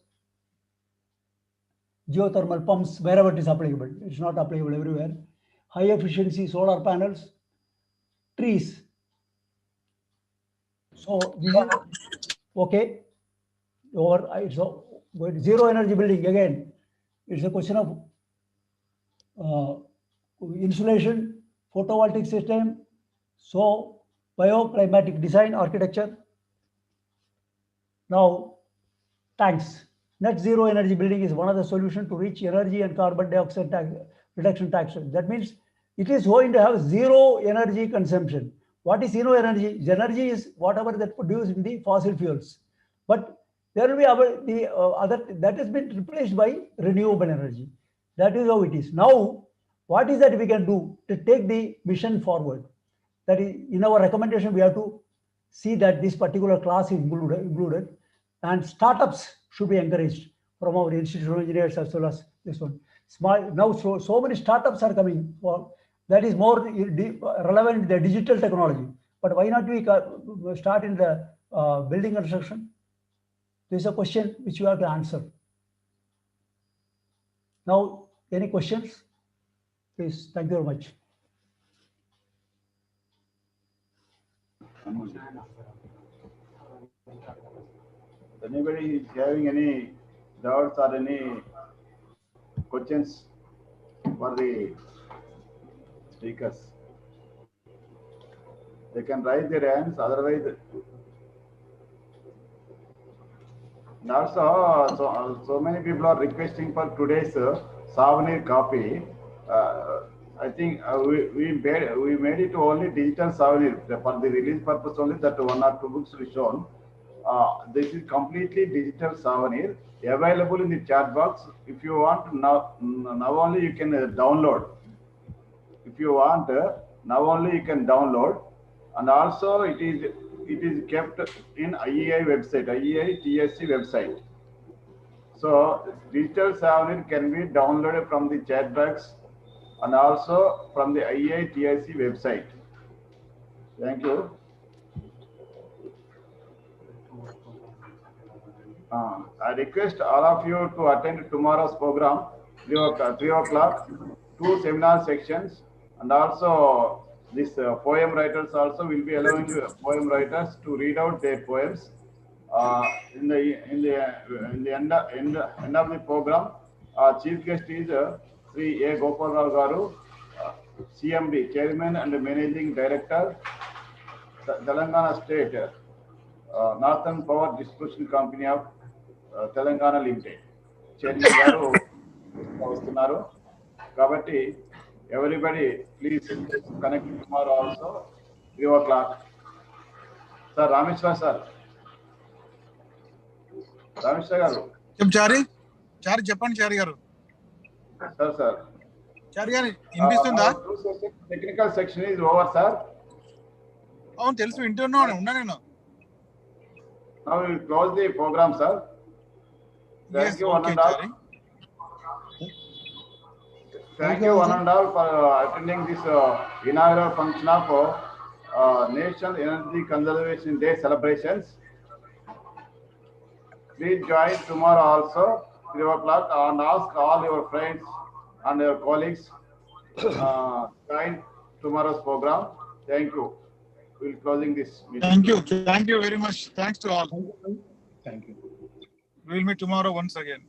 geothermal pumps wherever it is applicable. It's not applicable everywhere. High efficiency solar panels, trees. So this is okay. Or it's zero energy building again. It's a question of insulation, photovoltaic system, so bioclimatic design architecture. Now, tanks. Net zero energy building is one of the solutions to reach energy and carbon dioxide reduction targets. That means it is going to have zero energy consumption. What is zero energy? The energy is whatever that produced in the fossil fuels. But there will be other that has been replaced by renewable energy. That is how it is. Now, what is that we can do to take the mission forward? That is, in our recommendation, we have to see that this particular class is included, and startups should be encouraged from our Institute of Engineers as well as this one. Small now, so many startups are coming for that is more relevant the digital technology. But why not we start in the building construction? This is a question which you have to answer. Now, any questions? Please, thank you very much.
Anybody is having any doubts or any questions for the speakers? They can raise their hands, otherwise. And also, so many people are requesting for today's souvenir copy. I think we made it only digital souvenir for the release purpose only. That one or two books we shown. This is completely digital souvenir available in the chat box. If you want now only you can download. If you want now only you can download, and also it is kept in IEI website, IEI TSC website. So digital souvenir can be downloaded from the chat box and also from the IEI TSC website. Thank you. I request all of you to attend tomorrow's program, 3 o'clock, 2 seminar sections, and also this poem writers also will be allowing poem writers to read out their poems. In the end of the program, our chief guest is Sri A. Gopal Rao Garu, CMD, Chairman and Managing Director, Telangana State Northern Power Distribution Company of Telangana Limited. Chairman Garu వస్తున్నారు కాబట్టి everybody please connect tomorrow also 3 o'clock. Sir Rameshwar sir. Rameshwar garu.
చారి చెప్పండి చారి గారు.
Sir.
చారి గారు వినిపిస్తుందా?
Technical section is over sir.
అవును తెలుసు వింటున్నాను నేను.
Now we will close the program sir. Thank you one and all. Thank you one and all for attending this inaugural function of National Energy Conservation Day celebrations. Please join tomorrow also 3 o'clock and ask all your friends and your colleagues join tomorrow's program. Thank you. We will closing this meeting.
Thank you very much. Thanks to all.
Thank you.
We will meet tomorrow once again.